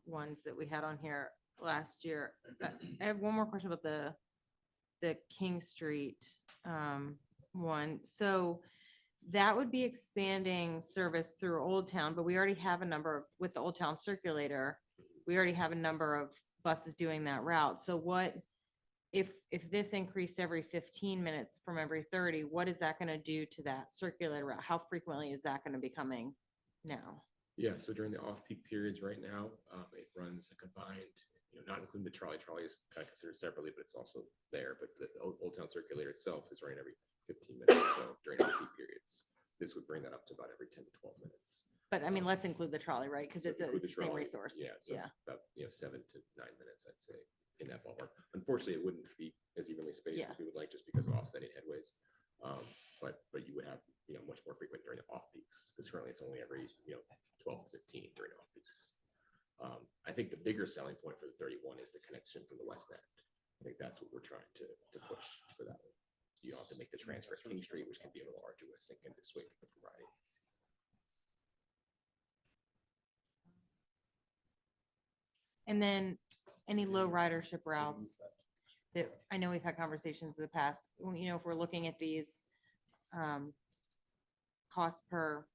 ones that we had on here last year. I have one more question about the King Street one. So that would be expanding service through Old Town, but we already have a number with the Old Town Circulator. We already have a number of buses doing that route. So what if this increased every 15 minutes from every 30, what is that going to do to that circulator route? How frequently is that going to be coming now? Yeah, so during the off-peak periods right now, it runs a combined, not including the trolley. Trolley is kind of considered separately, but it's also there. But the Old Town Circulator itself is running every 15 minutes or so during off-peak periods. This would bring that up to about every 10 to 12 minutes. But I mean, let's include the trolley, right? Because So it's include the the same trolley, resource. Yeah, so it's about 7 to 9 minutes, I'd say, in that ballpark. Unfortunately, it wouldn't be as evenly spaced Yeah. as we would like, just because of offsetting headways. But you would have much more frequent during the off peaks, because currently it's only every 12 to 15 during off peaks. I think the bigger selling point for the 31 is the connection from the west end. I think that's what we're trying to push for that one. You don't have to make the transfer at King Street, which can be a little arduous and can dissuade people from riding. And then any low ridership routes that I know we've had conversations in the past, if we're looking at these cost per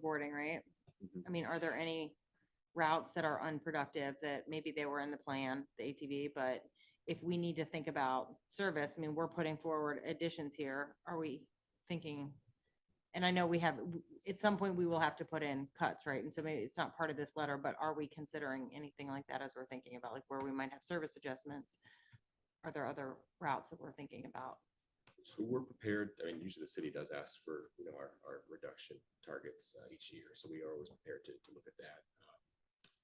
boarding, right? Mhm. I mean, are there any routes that are unproductive that maybe they were in the plan, the ATV, but if we need to think about service, I mean, we're putting forward additions here. Are we thinking? And I know we have, at some point, we will have to put in cuts, right? And so maybe it's not part of this letter, but are we considering anything like that as we're thinking about, like, where we might have service adjustments? Are there other routes that we're thinking about? So we're prepared. I mean, usually the city does ask for, our reduction targets each year. So we are always prepared to look at that.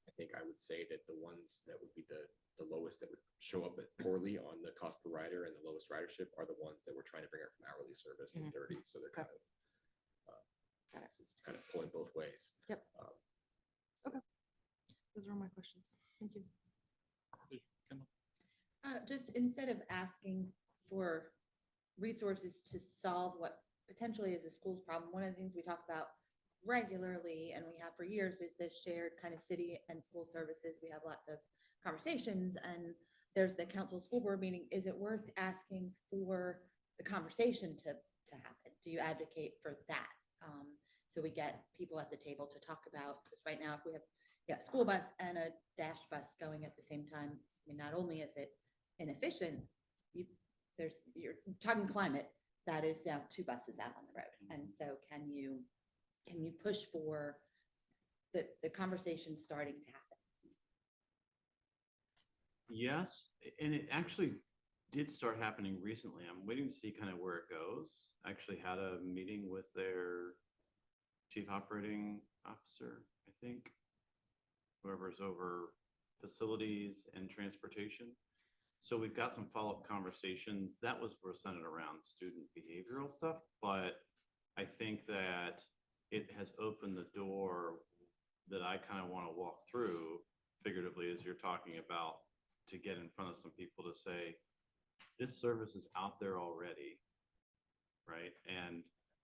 I think I would say that the ones that would be the lowest that would show up poorly on the cost per rider and the lowest ridership are the ones that we're trying to bring up from hourly service to 30. So they're kind of, it's kind of pulling both ways. Yep. Okay. Those are all my questions. Thank you. Just instead of asking for resources to solve what potentially is a school's problem, one of the things we talk about regularly and we have for years is the shared kind of city and school services. We have lots of conversations, and there's the council school board meeting. Is it worth asking for the conversation to happen? Do you advocate for that? So we get people at the table to talk about, because right now if we have school bus and a dash bus going at the same time, I mean, not only is it inefficient, you're talking climate, that is now 2 buses out on the road. And so can you push for the conversation starting to happen? Yes, and it actually did start happening recently. I'm waiting to see kind of where it goes. I actually had a meeting with their chief operating officer, I think, whoever's over facilities and transportation. So we've got some follow-up conversations. That was centered around student behavioral stuff, but I think that it has opened the door that I kind of want to walk through figuratively as you're talking about, to get in front of some people to say, this service is out there already, right? And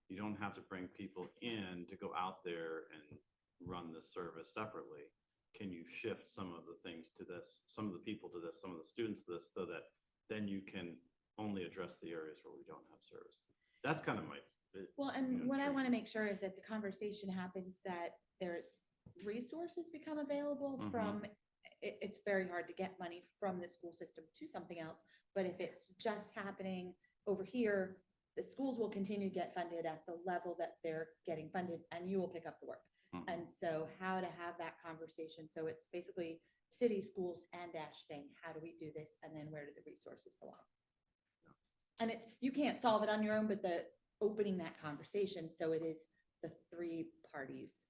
you don't have to bring people in to go out there and run this service separately. Can you shift some of the things to this, some of the people to this, some of the students to this, so that then you can only address the areas where we don't have service? That's kind of my. Well, and what I want to make sure is that the conversation happens, that there's resources become available from, it's very hard to get money from the school system to something else. But if it's just happening over here, the schools will continue to get funded at the level that they're getting funded, and you will pick up the work. And so how to have that conversation. So it's basically city, schools, and Dash saying, how do we do this? And then where do the resources belong? And you can't solve it on your own, but opening that conversation. So it is the 3 parties.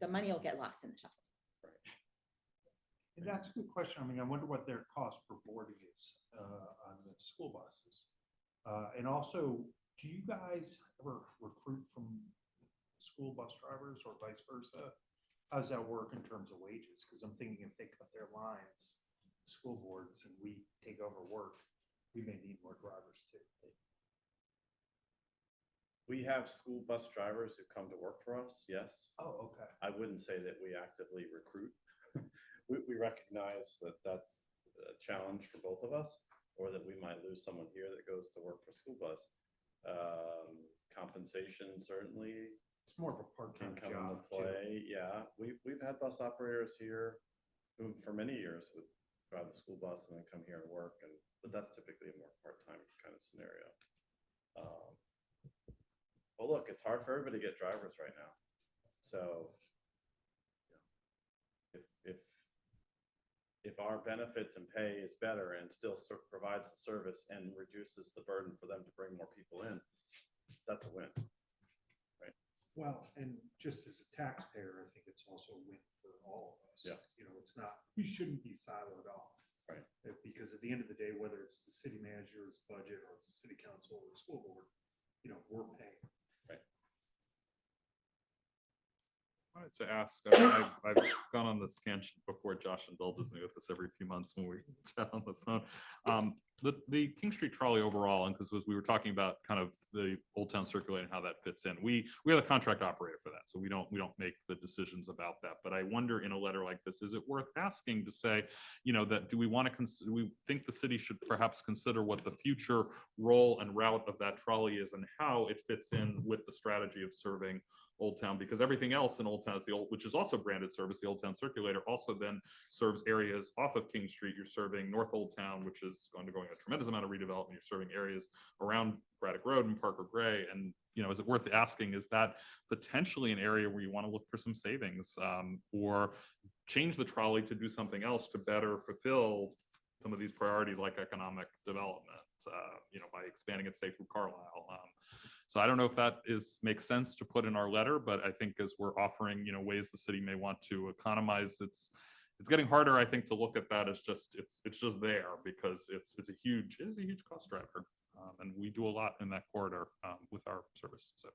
The money will get lost in the shuffle. Right. And that's a good question. I mean, I wonder what their cost per boarding is on the school buses. And also, do you guys ever recruit from school bus drivers or vice versa? How does that work in terms of wages? Because I'm thinking if they cut their lines, school boards, and we take over work, we may need more drivers too. We have school bus drivers who come to work for us, yes. Oh, okay. I wouldn't say that we actively recruit. We recognize that that's a challenge for both of us, or that we might lose someone here that goes to work for school bus. Compensation certainly It's more of a can part-time come into job too. play. Yeah, we've had bus operators here who for many years would drive the school bus and then come here and work, but that's typically a more part-time kind of scenario. Well, look, it's hard for everybody to get drivers right now. So if our benefits and pay is better and still provides the service and reduces the burden for them to bring more people in, that's a win. Well, and just as a taxpayer, I think it's also a win for all of us. Yeah. You know, it's not, we shouldn't be siloed off. Right. Because at the end of the day, whether it's the city manager's budget or it's the city council or school board, you know, we're paying. I wanted to ask, I've gone on this tangent before. Josh indulges me with this every few months when we chat on the phone. The King Street trolley overall, and because we were talking about kind of the Old Town Circulator and how that fits in, we are the contract operator for that, so we don't make the decisions about that. But I wonder, in a letter like this, is it worth asking to say, you know, that do we want to do we think the city should perhaps consider what the future role and route of that trolley is and how it fits in with the strategy of serving Old Town, because everything else in Old Town is which is also branded service, the Old Town Circulator also then serves areas off of King Street. You're serving North Old Town, which is going a tremendous amount of redevelopment. You're serving areas around Braddock Road and Parker Gray. And, you know, is it worth asking, is that potentially an area where you want to look for some savings, or change the trolley to do something else to better fulfill some of these priorities like economic development, you know, by expanding it, say, through Carlisle. So I don't know if that makes sense to put in our letter, but I think as we're offering, you know, ways the city may want to economize, it's getting harder, I think, to look at that as just, it's just there because it is a huge cost driver. And we do a lot in that corridor with our service. So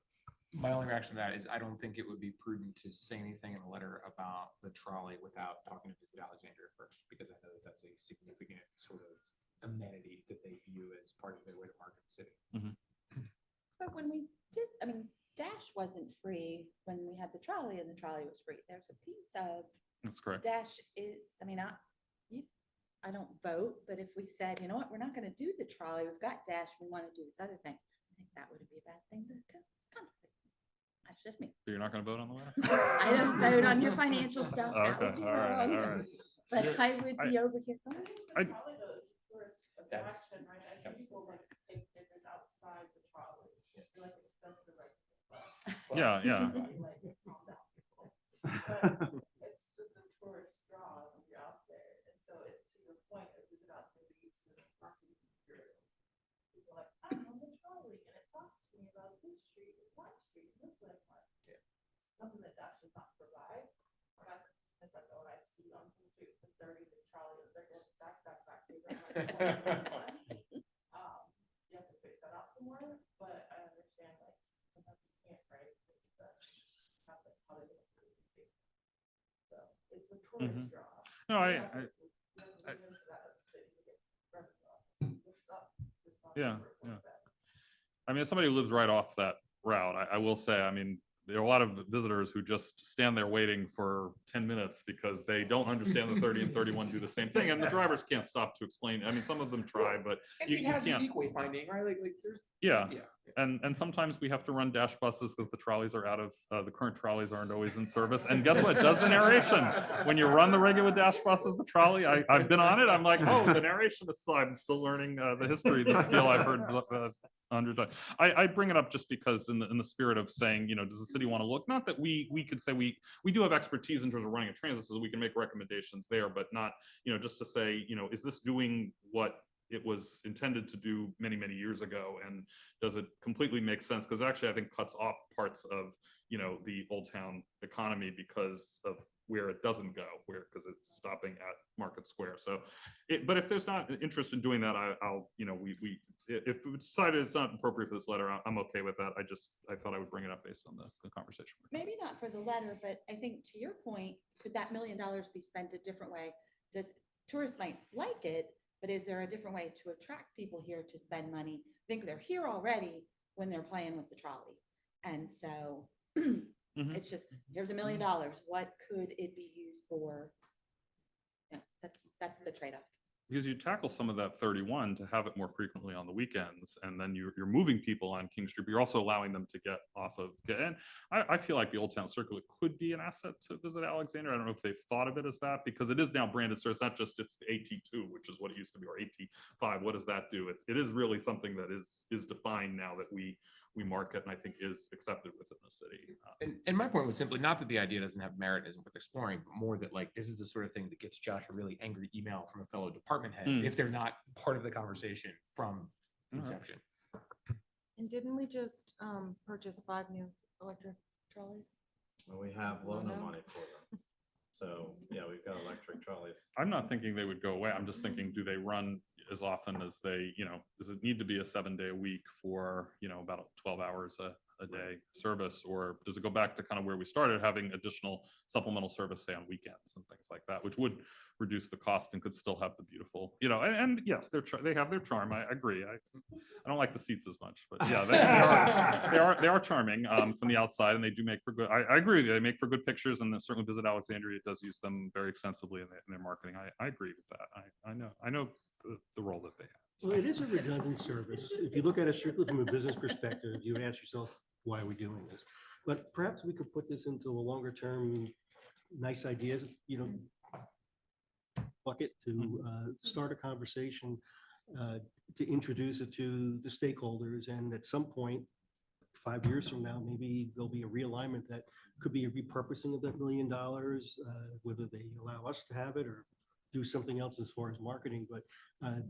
My only reaction to that is I don't think it would be prudent to say anything in a letter about the trolley without talking to Visit Alexandria first, because I know that that's a significant sort of amenity that they view as part of their way to market the city. But when we did, I mean, Dash wasn't free when we had the trolley and the trolley was free. There's a piece of that's correct. Dash is, I mean, I don't vote, but if we said, you know what, we're not going to do the trolley, we've got Dash, we want to do this other thing, I think that would be a bad thing to contemplate. That's just me. So you're not going to vote on the letter? I don't vote on your financial stuff. That Okay, would be all right, wrong. all right. But I would be over here. I- That's- Yeah, yeah. It's just a tourist draw when you're out there. And so to your point, it was about maybe some marketing material. People are like, I'm on the trolley and it talks to me about this street and that street and this landmark. Something that Dash does not provide. When I when I see on the street the 30 the trolley, they're going back. You have to space that out some more, but I understand like sometimes you can't, right? So it's a tourist draw. No, yeah. I mean, as somebody who lives right off that route, I will say, I mean, there are a lot of visitors who just stand there waiting for 10 minutes because they don't understand the 30 and 31 do the same thing. And the drivers can't stop to explain. I mean, some of them try, but you has can't. unique wayfinding, right? Like there's Yeah. And sometimes we have to run Dash buses because the trolleys are out of, the current trolleys aren't always in service. And guess what? It does the narration. When you run the regular Dash buses, the trolley, I've been on it. I'm like, oh, the narration is still, I'm still learning the history, the skill I've heard 100 times. I bring it up just because in the spirit of saying, you know, does the city want to look? Not that we could say we do have expertise in terms of running a transit, so we can make recommendations there, but not, you know, just to say, you know, is this doing what it was intended to do many, many years ago, and does it completely make sense? Because actually, I think cuts off parts of, you know, the Old Town economy because of where it doesn't go, because it's stopping at Market Square. So, but if there's not interest in doing that, I'll, you know, if we decided it's not appropriate for this letter, I'm okay with that. I thought I would bring it up based on the conversation. Maybe not for the letter, but I think to your point, could that $1 million be spent a different way? Tourists might like it, but is there a different way to attract people here to spend money? I think they're here already when they're playing with the trolley. And so it's just, here's $1 million. What could it be used for? Yeah, that's the trade-off. Because you tackle some of that 31 to have it more frequently on the weekends, and then you're moving people on King Street, but you're also allowing them to get off of, and I feel like the Old Town Circular could be an asset to Visit Alexandria. I don't know if they've thought of it as that, because it is now branded, so it's not just, it's the AT2, which is what it used to be, or AT5. What does that do? It is really something that is defined now that we we market and I think is accepted within the city. And my point was simply not that the idea doesn't have merit, isn't worth exploring, but more that like this is the sort of thing that gets Josh a really angry email from a fellow department head Mm. if they're not part of the conversation from right. inception. And didn't we just purchase 5 new electric trolleys? Well, we have Oh, loan no. money for them. So, yeah, we've got electric trolleys. I'm not thinking they would go away. I'm just thinking, do they run as often as they, does it need to be a 7-day a week for, about 12 hours a day service? Or does it go back to kind of where we started, having additional supplemental service, say on weekends and things like that, which would reduce the cost and could still have the beautiful, and yes, they have their charm. I agree. I don't like the seats as much, but yeah, they are charming from the outside, and they do make for good. I agree with you. They make for good pictures, and certainly Visit Alexandria does use them very extensively in their marketing. I agree with that. I know the role that they have. Well, it is a redundant service. If you look at it strictly from a business perspective, you would ask yourself, why are we doing this? But perhaps we could put this into a longer term, nice ideas, bucket to start a conversation, to introduce it to the stakeholders. And at some point, 5 years from now, maybe there'll be a realignment that could be a repurposing of that $1 million, whether they allow us to have it or do something else as far as marketing. But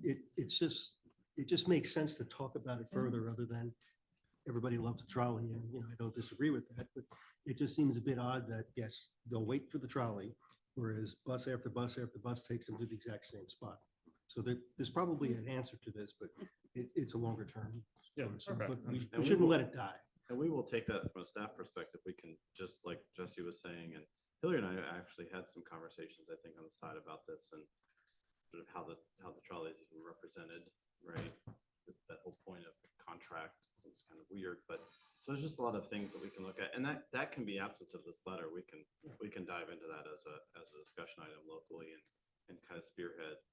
it just makes sense to talk about it further, other than everybody loves a trolley. And, I don't disagree with that, but it just seems a bit odd that, yes, they'll wait for the trolley, whereas bus after bus after bus takes them to the exact same spot. So there's probably an answer to this, but it's a longer term. Yeah, okay. But we And we shouldn't will- let it die. And we will take that from a staff perspective. We can, just like Jesse was saying, and Hillary and I actually had some conversations, I think, on the side about this and sort of how the trolley is even represented, right? That whole point of contract seems kind of weird, but so there's just a lot of things that we can look at, and that can be absent of this letter. We can dive into that as a discussion item locally and kind of spearhead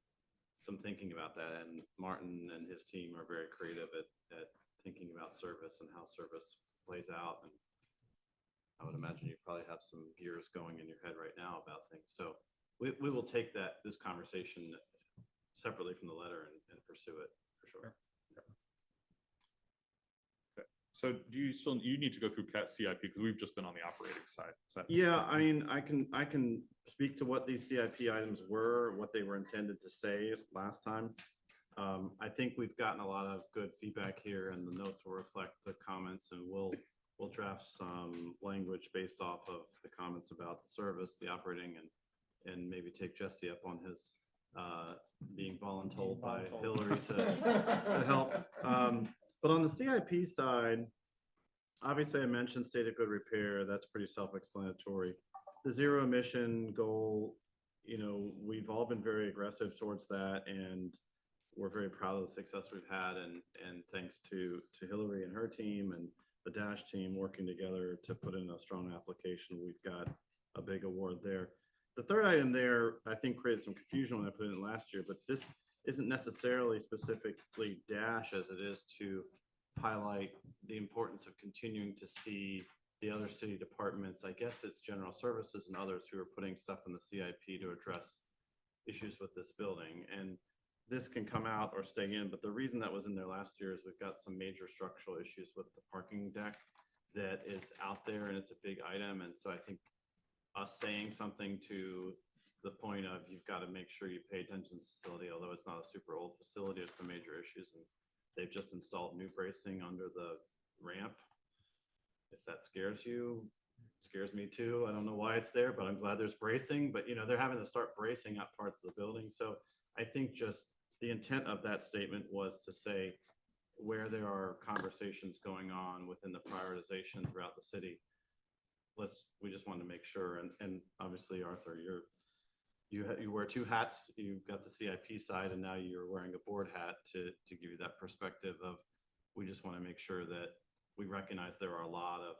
some thinking about that. And Martin and his team are very creative at thinking about service and how service plays out. And I would imagine you probably have some gears going in your head right now about things. So we will take this conversation separately from the letter and pursue it for sure. Okay. So do you need to go through CIP because we've just been on the operating side? Yeah, I mean, I can speak to what these CIP items were, what they were intended to say last time. I think we've gotten a lot of good feedback here, and the notes will reflect the comments, and we'll draft some language based off of the comments about the service, the operating, and maybe take Jesse up on his being voluntold by Hillary to help. But on the CIP side, obviously I mentioned state of good repair. That's pretty self-explanatory. The zero emission goal, we've all been very aggressive towards that, and we're very proud of the success we've had. And thanks to Hillary and her team and the Dash team working together to put in a strong application, we've got a big award there. The third item there, I think, created some confusion when I put it in last year, but this isn't necessarily specifically Dash as it is to highlight the importance of continuing to see the other city departments. I guess it's general services and others who are putting stuff in the CIP to address issues with this building. And this can come out or stay in, but the reason that was in there last year is we've got some major structural issues with the parking deck that is out there, and it's a big item. And so I think us saying something to the point of you've got to make sure you pay attention to the facility, although it's not a super old facility, there's some major issues, and they've just installed new bracing under the ramp. If that scares you, scares me too. I don't know why it's there, but I'm glad there's bracing. But they're having to start bracing up parts of the building. So I think just the intent of that statement was to say where there are conversations going on within the prioritization throughout the city. We just wanted to make sure. And obviously, Arthur, you wear two hats. You've got the CIP side, and now you're wearing a board hat to give you that perspective of, we just want to make sure that we recognize there are a lot of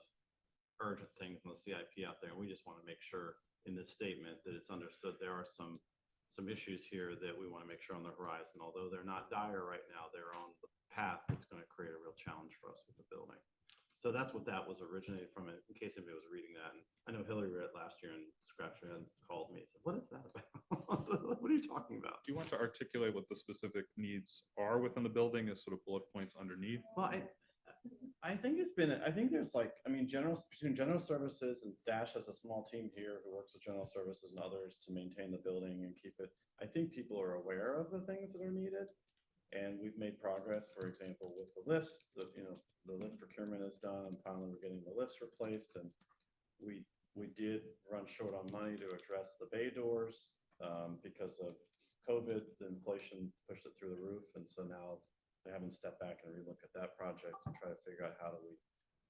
urgent things on the CIP out there. And we just want to make sure in this statement that it's understood there are some issues here that we want to make sure on the horizon. Although they're not dire right now, they're on the path that's going to create a real challenge for us with the building. So that's what that was originated from, in case anybody was reading that. And I know Hillary read it last year and scratched her head and called me and said, what is that about? What are you talking about? Do you want to articulate what the specific needs are within the building as sort of bullet points underneath? Well, I think I think there's like, I mean, between general services and Dash has a small team here who works with general services and others to maintain the building and keep it. I think people are aware of the things that are needed. And we've made progress, for example, with the lifts, the lift procurement is done and finally we're getting the lifts replaced. And we did run short on money to address the bay doors because of COVID, the inflation pushed it through the roof. And so now they haven't stepped back and relook at that project and try to figure out how do we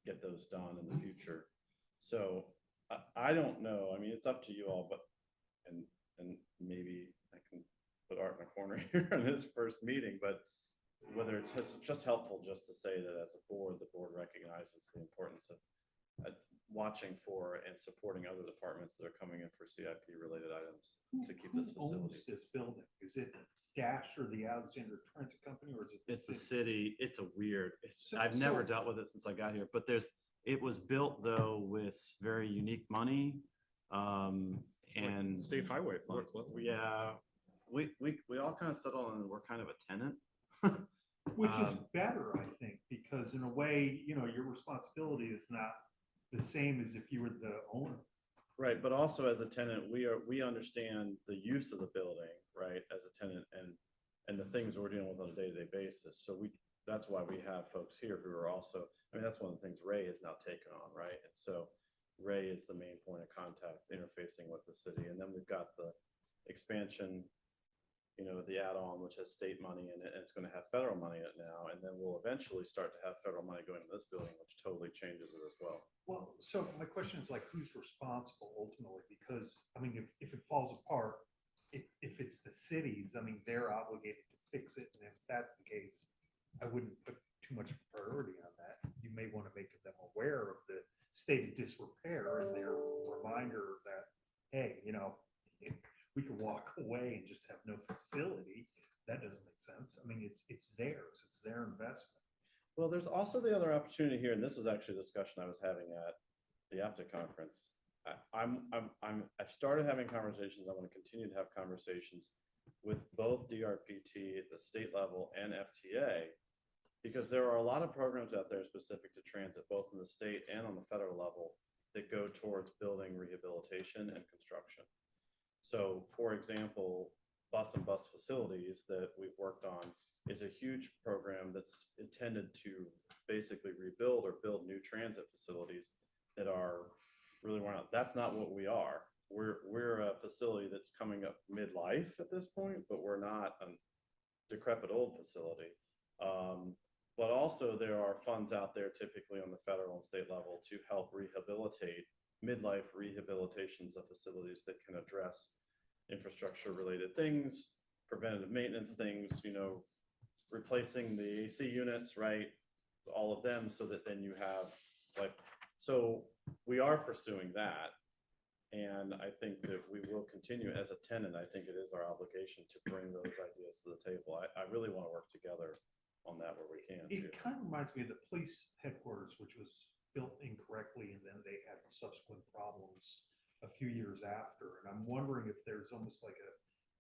get those done in the future. So I don't know. I mean, it's up to you all, but, and maybe I can put Art in a corner here in his first meeting, but whether it's just helpful just to say that as a board, the board recognizes the importance of watching for and supporting other departments that are coming in for CIP related items to keep this Who owns facility. this building? Is it Dash or the Alexandria Transit Company, or is it? It's the city. It's a weird, So- I've never so- dealt with it since I got here, but it was built though with very unique money. And State highway funds, wasn't it? yeah, we all kind of settled on, we're kind of a tenant. Which is Um, better, I think, because in a way, your responsibility is not the same as if you were the owner. Right, but also as a tenant, we understand the use of the building, right, as a tenant and the things we're dealing with on a day-to-day basis. So that's why we have folks here who are also, I mean, that's one of the things Ray has now taken on, right? And so Ray is the main point of contact interfacing with the city. And then we've got the expansion, the add-on, which has state money in it, and it's going to have federal money in it now. And then we'll eventually start to have federal money going into this building, which totally changes it as well. Well, so my question is like, who's responsible ultimately? Because, I mean, if it falls apart, if it's the cities, I mean, they're obligated to fix it. And if that's the case, I wouldn't put too much priority on that. You may want to make them aware of the state of disrepair and their reminder that, hey, if we could walk away and just have no facility. That doesn't make sense. I mean, it's theirs. It's their investment. Well, there's also the other opportunity here, and this is actually a discussion I was having at the APTA conference. I've started having conversations. I want to continue to have conversations with both DRPT at the state level and FTA, because there are a lot of programs out there specific to transit, both in the state and on the federal level, that go towards building rehabilitation and construction. So, for example, bus and bus facilities that we've worked on is a huge program that's intended to basically rebuild or build new transit facilities that are really worn out. That's not what we are. We're a facility that's coming up midlife at this point, but we're not a decrepit old facility. But also there are funds out there typically on the federal and state level to help rehabilitate midlife rehabilitations of facilities that can address infrastructure related things, preventative maintenance things, replacing the AC units, right? All of them, so that then you have so we are pursuing that. And I think that we will continue as a tenant. I think it is our obligation to bring those ideas to the table. I really want to work together on that where we can. It kind of reminds me of the police headquarters, which was built incorrectly, and then they had subsequent problems a few years after. And I'm wondering if there's almost like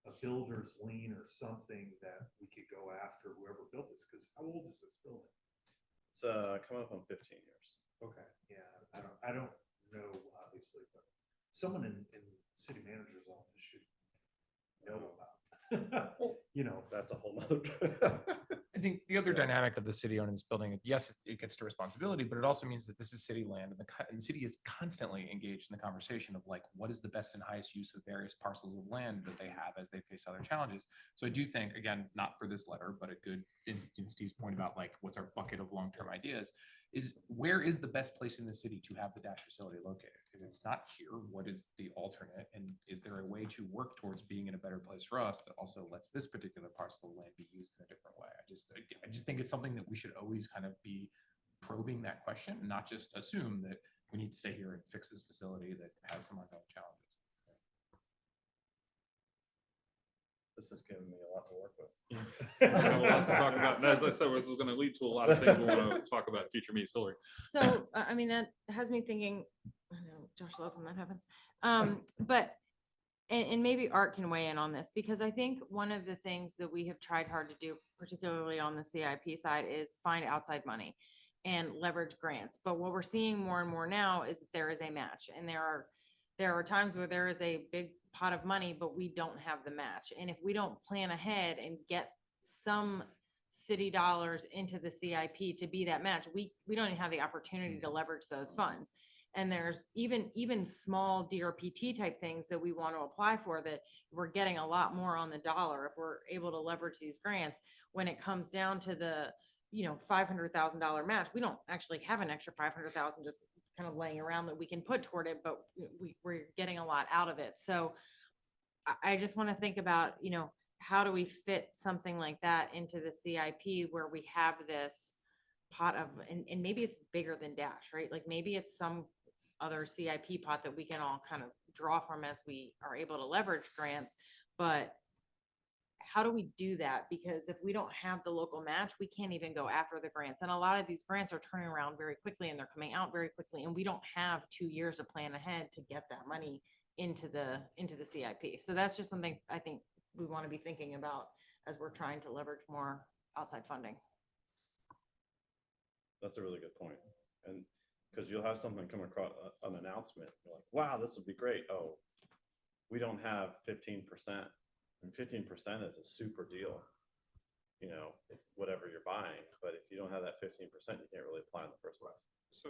a builder's lien or something that we could go after whoever built this, because how old is this building? It's coming up on 15 years. Okay, yeah, I don't know, obviously, but someone in city manager's office should know about. That's a whole nother. I think the other dynamic of the city owning this building, yes, it gets to responsibility, but it also means that this is city land, and the city is constantly engaged in the conversation of like, what is the best and highest use of various parcels of land that they have as they face other challenges. So I do think, again, not for this letter, but a good, in Steve's point about like, what's our bucket of long-term ideas, is where is the best place in the city to have the Dash facility located? If it's not here, what is the alternate? And is there a way to work towards being in a better place for us that also lets this particular parcel of land be used in a different way? I just think it's something that we should always kind of be probing that question, and not just assume that we need to stay here and fix this facility that has some ongoing challenges. This has given me a lot to work with. A lot to talk about. And as I said, this is going to lead to a lot of things we want to talk about in future meetings. Hillary. So, I mean, that has me thinking, I know Josh loves when that happens. But, and maybe Art can weigh in on this, because I think one of the things that we have tried hard to do, particularly on the CIP side, is find outside money. and leverage grants. But what we're seeing more and more now is that there is a match, and there are times where there is a big pot of money, but we don't have the match. And if we don't plan ahead and get some city dollars into the CIP to be that match, we don't even have the opportunity to leverage those funds. And there's even small DRPT type things that we want to apply for that we're getting a lot more on the dollar if we're able to leverage these grants. When it comes down to the, $500,000 match, we don't actually have an extra 500,000 just kind of laying around that we can put toward it, but we're getting a lot out of it. So I just want to think about, how do we fit something like that into the CIP where we have this pot of, and maybe it's bigger than Dash, right? Like maybe it's some other CIP pot that we can all kind of draw from as we are able to leverage grants. But how do we do that? Because if we don't have the local match, we can't even go after the grants. And a lot of these grants are turning around very quickly and they're coming out very quickly. And we don't have 2 years to plan ahead to get that money into the CIP. So that's just something I think we want to be thinking about as we're trying to leverage more outside funding. That's a really good point. And because you'll have something come across an announcement, you're like, wow, this would be great. Oh, we don't have 15%. And 15% is a super deal, if whatever you're buying. But if you don't have that 15%, you can't really apply in the first place. So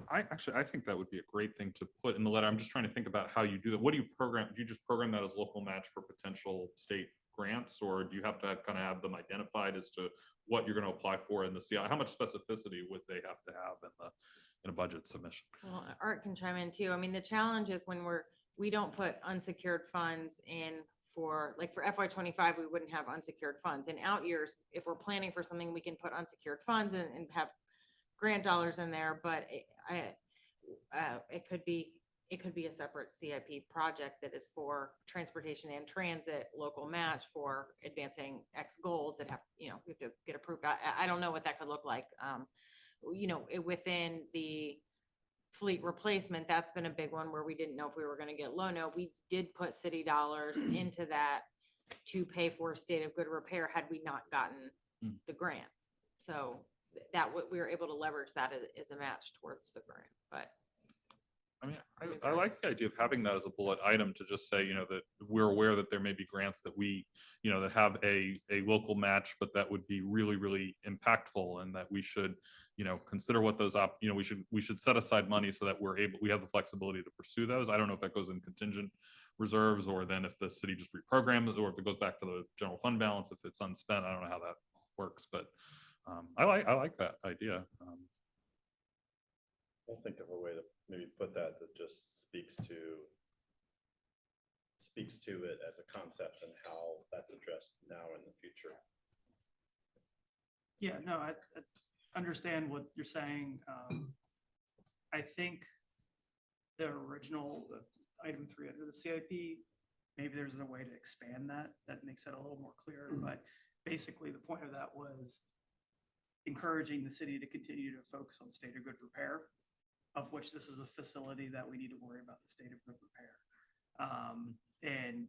I think that would be a great thing to put in the letter. I'm just trying to think about how you do that. What do you program? Do you just program that as local match for potential state grants, or do you have to kind of have them identified as to what you're going to apply for in the CI? How much specificity would they have to have in a budget submission? Well, Art can chime in too. I mean, the challenge is when we don't put unsecured funds in for FY25, we wouldn't have unsecured funds. In out years, if we're planning for something, we can put unsecured funds and have grant dollars in there, but it could be a separate CIP project that is for transportation and transit, local match for advancing X goals that have, we have to get approved. I don't know what that could look like. Within the fleet replacement, that's been a big one where we didn't know if we were going to get Lono. We did put city dollars into that to pay for state of good repair had we not gotten the grant. So that we were able to leverage that as a match towards the grant. But I mean, I like the idea of having that as a bullet item to just say, that we're aware that there may be grants that we, that have a local match, but that would be really, really impactful, and that we should, consider what those we should set aside money so that we have the flexibility to pursue those. I don't know if that goes in contingent reserves, or then if the city just reprograms, or if it goes back to the general fund balance if it's unspent. I don't know how that works, but I like that idea. I'll think of a way to maybe put that just speaks to it as a concept and how that's addressed now in the future. Yeah, no, I understand what you're saying. I think the original item 3 under the CIP, maybe there's a way to expand that makes it a little more clear. But basically the point of that was encouraging the city to continue to focus on state of good repair, of which this is a facility that we need to worry about the state of good repair. And,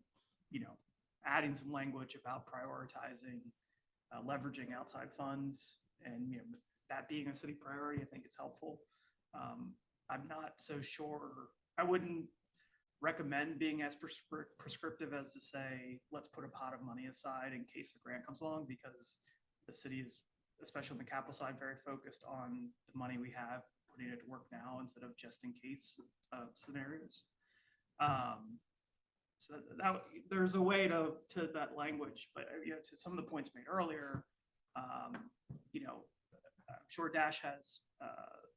adding some language about prioritizing, leveraging outside funds, and, that being a city priority, I think it's helpful. I'm not so sure. I wouldn't recommend being as prescriptive as to say, let's put a pot of money aside in case a grant comes along, because the city is, especially on the capital side, very focused on the money we have, putting it to work now instead of just in case scenarios. So that there's a way to that language, but to some of the points made earlier, I'm sure Dash has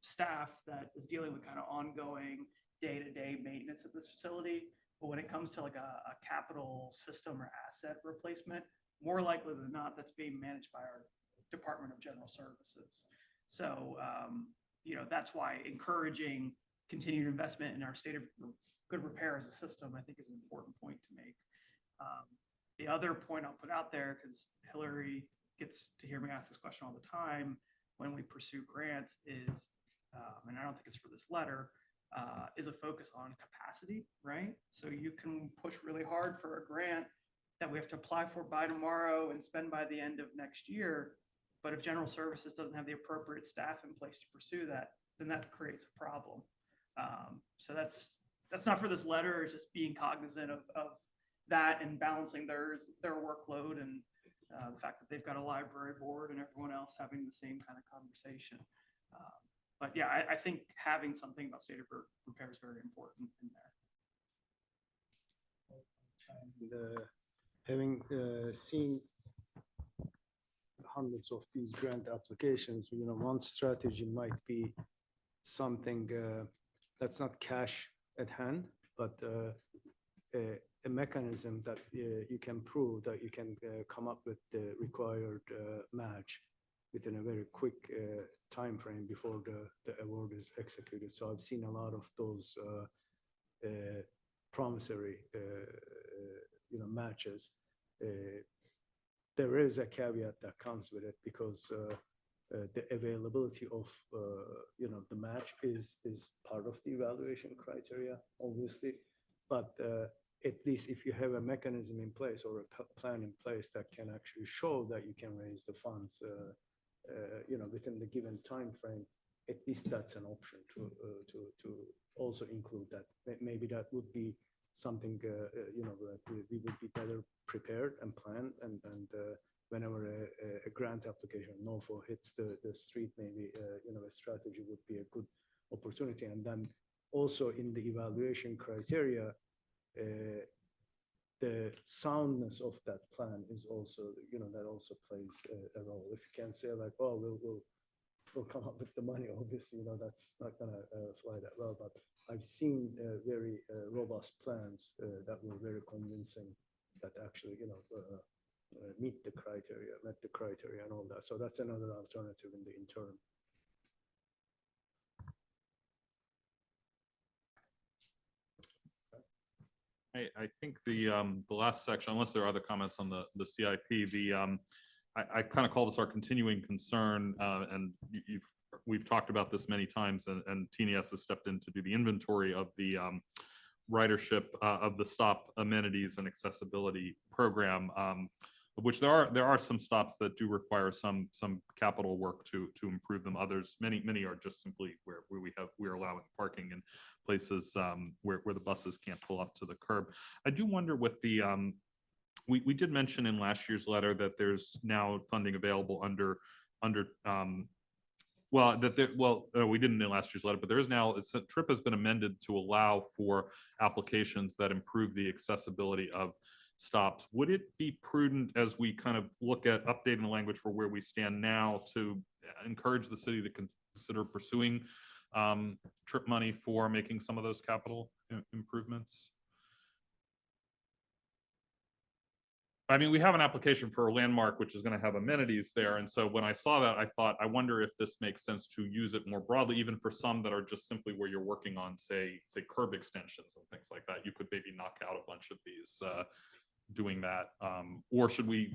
staff that is dealing with kind of ongoing day-to-day maintenance of this facility. But when it comes to like a capital system or asset replacement, more likely than not, that's being managed by our Department of General Services. So, that's why encouraging continued investment in our state of good repair as a system, I think, is an important point to make. The other point I'll put out there, because Hillary gets to hear me ask this question all the time when we pursue grants, is, and I don't think it's for this letter, is a focus on capacity, right? So you can push really hard for a grant that we have to apply for by tomorrow and spend by the end of next year. But if general services doesn't have the appropriate staff in place to pursue that, then that creates a problem. So that's not for this letter, it's just being cognizant of that and balancing their workload and the fact that they've got a library board and everyone else having the same kind of conversation. But yeah, I think having something about state of repair is very important in there. And, having seen hundreds of these grant applications, one strategy might be something that's not cash at hand, but a mechanism that you can prove that you can come up with the required match within a very quick time frame before the award is executed. So I've seen a lot of those promissory matches. There is a caveat that comes with it because the availability of the match is part of the evaluation criteria, obviously, but at least if you have a mechanism in place or a plan in place that can actually show that you can raise the funds within the given time frame, at least that's an option to also include that. Maybe that would be something that we would be better prepared and plan, and whenever a grant application NOFO hits the street, maybe a strategy would be a good opportunity. And then also in the evaluation criteria, the soundness of that plan is also, that also plays a role. If you can say like, oh, we'll come up with the money, obviously, that's not gonna fly that well. But I've seen very robust plans that were very convincing, that actually, met the criteria and all that. So that's another alternative in the interim. I think the last section, unless there are other comments on the CIP, I kind of call this our continuing concern, and we've talked about this many times, and TNS has stepped in to do the inventory of the ridership of the stop amenities and accessibility program, of which there are some stops that do require some capital work to improve them. Others, many are just simply where we're allowing parking in places where the buses can't pull up to the curb. I do wonder with the we did mention in last year's letter that there's now funding available under we didn't in last year's letter, but there is now, TRIP has been amended to allow for applications that improve the accessibility of stops. Would it be prudent, as we kind of look at updating the language for where we stand now, to encourage the city to consider pursuing TRIP money for making some of those capital improvements? I mean, we have an application for a landmark, which is going to have amenities there. And so when I saw that, I thought, I wonder if this makes sense to use it more broadly, even for some that are just simply where you're working on, say curb extensions and things like that. You could maybe knock out a bunch of these doing that. Or should we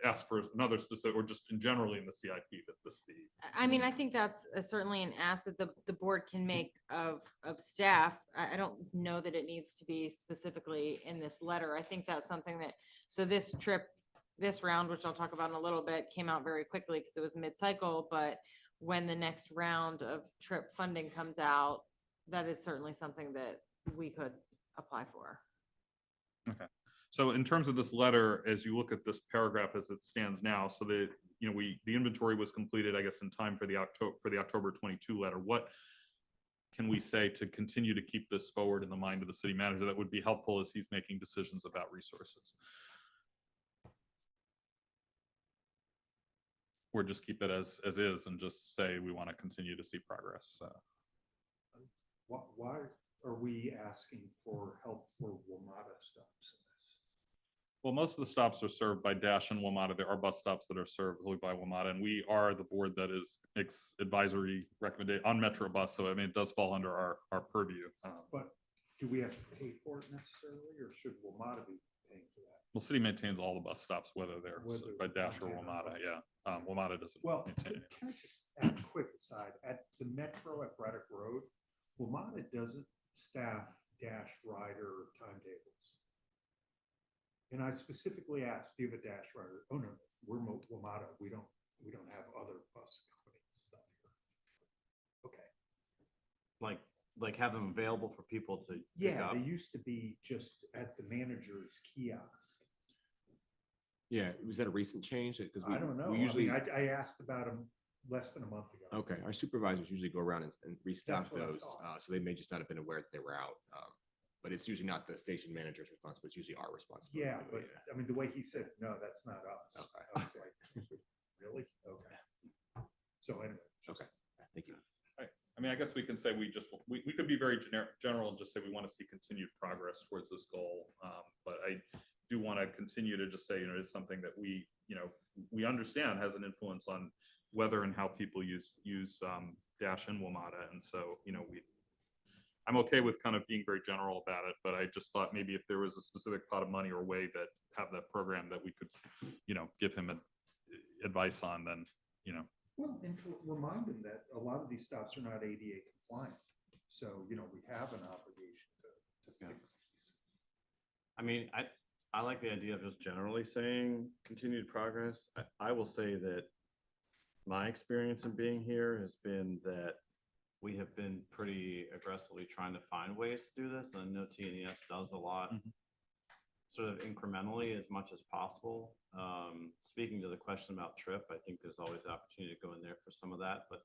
ask for another specific, or just in generally in the CIP that this be? I mean, I think that's certainly an asset the board can make of staff. I don't know that it needs to be specifically in this letter. I think that's something that, so this round, which I'll talk about in a little bit, came out very quickly because it was mid-cycle, but when the next round of TRIP funding comes out, that is certainly something that we could apply for. Okay. So in terms of this letter, as you look at this paragraph as it stands now, so the inventory was completed, I guess, in time for the October 22 letter. What can we say to continue to keep this forward in the mind of the city manager that would be helpful as he's making decisions about resources? Or just keep it as is and just say we want to continue to see progress? Why are we asking for help for WMATA stops in this? Well, most of the stops are served by Dash and WMATA. There are bus stops that are served only by WMATA, and we are the board that is advisory recommendation on Metro Bus. So I mean, it does fall under our purview. But do we have to pay for it necessarily, or should WMATA be paying for that? Well, city maintains all the bus stops, whether they're served by Dash or WMATA. Yeah, WMATA doesn't maintain it. Can I just add a quick aside? At the Metro at Braddock Road, WMATA doesn't staff Dash rider timetables. And I specifically asked, do you have a Dash rider? Oh no, we're WMATA. We don't we don't have other bus company stuff here. Okay. Like have them available for people to pick Yeah, up? they used to be just at the manager's kiosk. Yeah, was that a recent change? Because I don't know. we I usually, mean, I asked about them less than a month ago. okay, our supervisors usually go around and restock That's what I those. thought. So they may just not have been aware that they were out. But it's usually not the station manager's responsibility. It's usually our responsibility. Yeah, but I mean, the way he said, no, that's not us. Okay. I was like, really? Okay. So anyway. Okay, thank you. I mean, I guess we can say we could be very general and just say we want to see continued progress towards this goal. But I do want to continue to just say, it's something that we understand has an influence on whether and how people use Dash and WMATA. And so, I'm okay with kind of being very general about it, but I just thought maybe if there was a specific pot of money or way that have that program that we could, give him advice on, then, Well, and to remind them that a lot of these stops are not ADA compliant. So, we have an obligation to fix these. I mean, I like the idea of just generally saying continued progress. I will say that my experience in being here has been that we have been pretty aggressively trying to find ways to do this. And I know TNES does a lot sort of incrementally as much as possible. Speaking to the question about TRIP, I think there's always the opportunity to go in there for some of that. But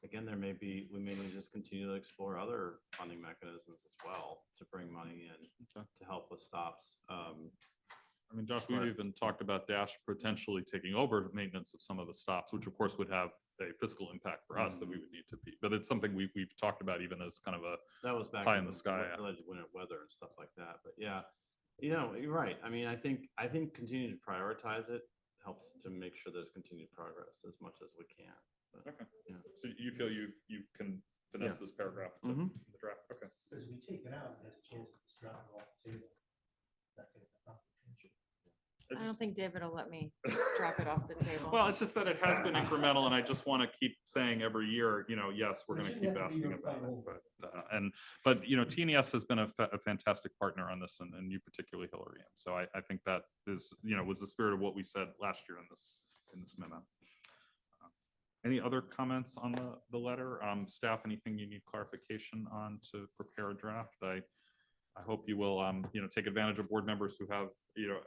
again, we may need to just continue to explore other funding mechanisms as well to bring money in to help with stops. I mean, Josh, we've even talked about Dash potentially taking over maintenance of some of the stops, which of course would have a fiscal impact for us that we would need to be, but it's something we've talked about even as kind of a that was back pie in the sky. winter weather and stuff like that. But yeah, you're right. I mean, I think continuing to prioritize it helps to make sure there's continued progress as much as we can. But, Okay. yeah. So you feel you can finesse this paragraph to the draft? Okay. Because if we take it out, there's a chance it's dropping off the table. That could have potential. I don't think David will let me drop it off the table. Well, it's just that it has been incremental, and I just want to keep saying every year, yes, we're going to keep asking about it. But TNES has been a fantastic partner on this, and you particularly, Hillary. And so I think that is, was the spirit of what we said last year in this memo. Any other comments on the letter? Staff, anything you need clarification on to prepare a draft? I hope you will, take advantage of board members who have,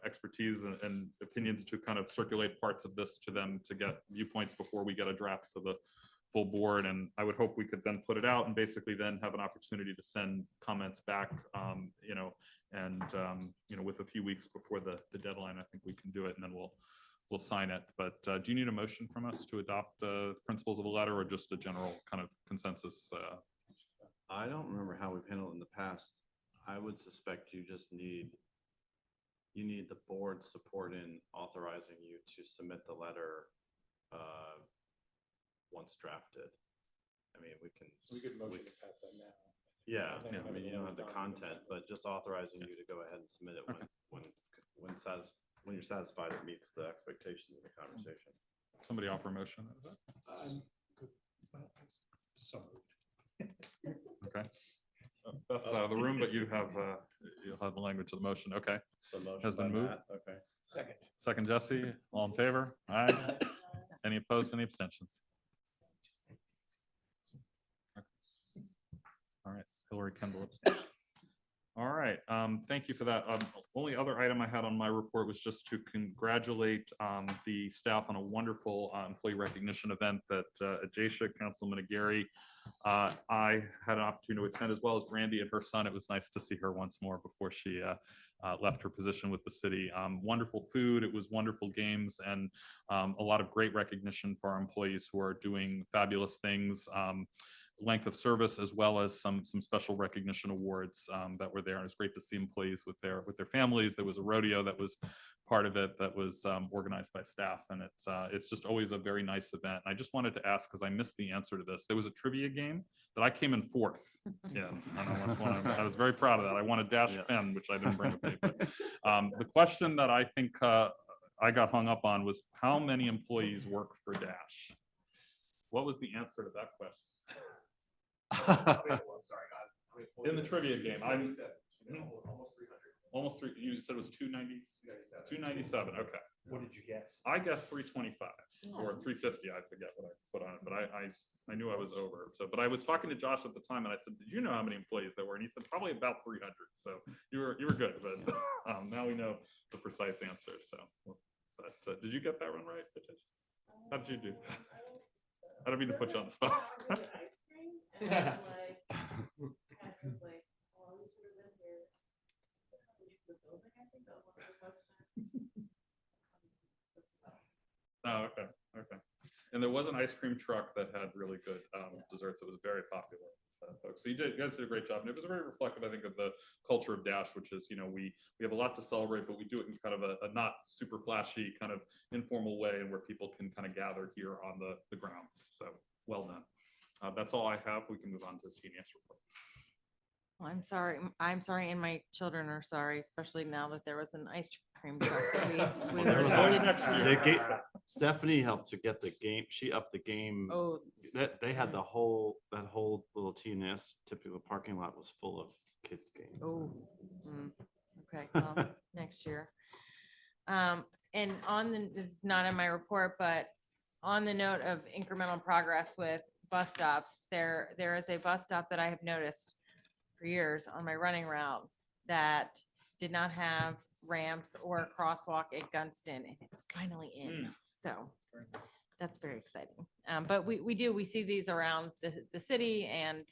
expertise and opinions to kind of circulate parts of this to them to get viewpoints before we get a draft to the full board. And I would hope we could then put it out and basically then have an opportunity to send comments back, with a few weeks before the deadline. I think we can do it, and then we'll sign it. But do you need a motion from us to adopt principles of a letter, or just a general kind of consensus? I don't remember how we've handled it in the past. I would suspect you just need the board support in authorizing you to submit the letter once drafted. I mean, we could motion to pass that now. Yeah, I mean, you don't have the content, but just authorizing you to go ahead and submit it when you're satisfied it meets the expectations of the conversation. Somebody offer a motion? So moved. Okay. That's the room, but you'll have the language of the motion. Okay. So motion Has been by moved. Matt, okay. Second, Jesse, all in favor? Aye. Any opposed, any abstentions? All right, Hillary Kendall abstained. All right, thank you for that. Only other item I had on my report was just to congratulate the staff on a wonderful employee recognition event that Ajaycia, Councilman Aguirre, I had an opportunity to attend, as well as Brandy and her son. It was nice to see her once more before she left her position with the city. Wonderful food, it was wonderful games, and a lot of great recognition for our employees who are doing fabulous things. Length of service, as well as some special recognition awards that were there. And it's great to see employees with their families. There was a rodeo that was part of it that was organized by staff, and it's just always a very nice event. And I just wanted to ask, because I missed the answer to this, there was a trivia game that I came in fourth in, and I was very proud of that. I won a Dash pen, which I didn't bring with me. But the question that I think I got hung up on was, how many employees work for Dash? What was the answer to that question? In the trivia game, almost 300. Almost three, you said it was 290? 297, okay. What did you guess? I guess 325 or 350, I forget what I put on it, but I knew I was over. So, but I was talking to Josh at the time and I said, did you know how many employees there were? And he said, probably about 300. So you were good, but now we know the precise answer. So, but did you get that one right? How did you do? I don't mean to put you on the spot. Oh, okay, okay. And there was an ice cream truck that had really good desserts. It was very popular, folks. So you guys did a great job. And it was very reflective, I think, of the culture of Dash, which is, we have a lot to celebrate, but we do it in kind of a not super flashy, kind of informal way, and where people can kind of gather here on the grounds. So well done. That's all I have. We can move on to the CNS report. Well, I'm sorry. I'm sorry, and my children are sorry, especially now that there was an ice cream truck that we Well, were there was told always didn't- next year. They gave, Stephanie helped to get the game. She upped the game. Oh, That they had that whole little TNS typical parking lot was full of kids games. oh, okay, well, next year. And it's not in my report, but on the note of incremental progress with bus stops, there is a bus stop that I have noticed for years on my running route that did not have ramps or a crosswalk at Gunston, and it's finally in. So that's very exciting. But we see these around the city, and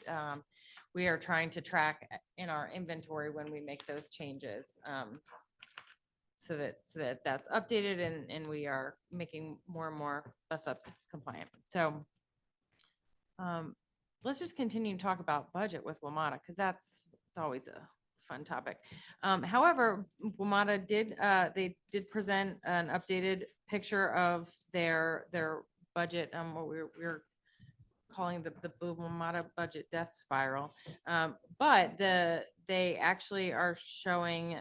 we are trying to track in our inventory when we make those changes. So that that's updated and we are making more and more bus stops compliant. So let's just continue to talk about budget with WMATA, because it's always a fun topic. However, WMATA they did present an updated picture of their budget, what we're calling the WMATA budget death spiral. But they actually are showing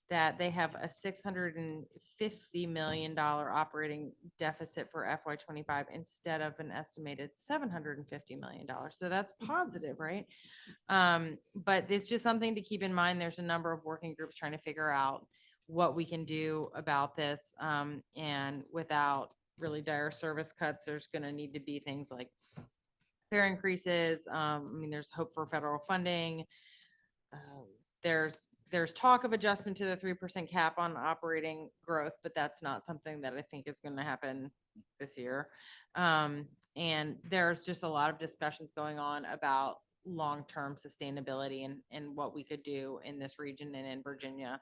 that they have a $650 million operating deficit for FY '25 instead of an estimated $750 million. So that's positive, right? But it's just something to keep in mind. There's a number of working groups trying to figure out what we can do about this. And without really dire service cuts, there's going to need to be things like fare increases. There's hope for federal funding. There's talk of adjustment to the 3% cap on operating growth, but that's not something that I think is going to happen this year. And there's just a lot of discussions going on about long-term sustainability and what we could do in this region and in Virginia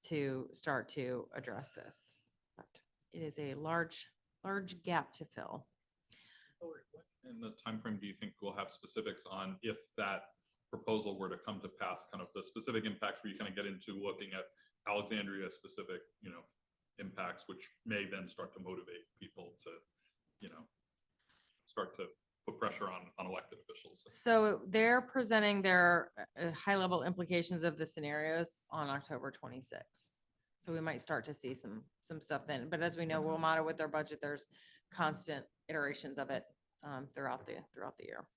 to start to address this. But it is a large gap to fill. In the timeframe, do you think we'll have specifics on if that proposal were to come to pass, kind of the specific impacts where you kind of get into looking at Alexandria specific, impacts, which may then start to motivate people to, start to put pressure on elected officials? So they're presenting their high level implications of the scenarios on October 26th. So we might start to see some stuff then. But as we know, WMATA with their budget, there's constant iterations of it throughout the year.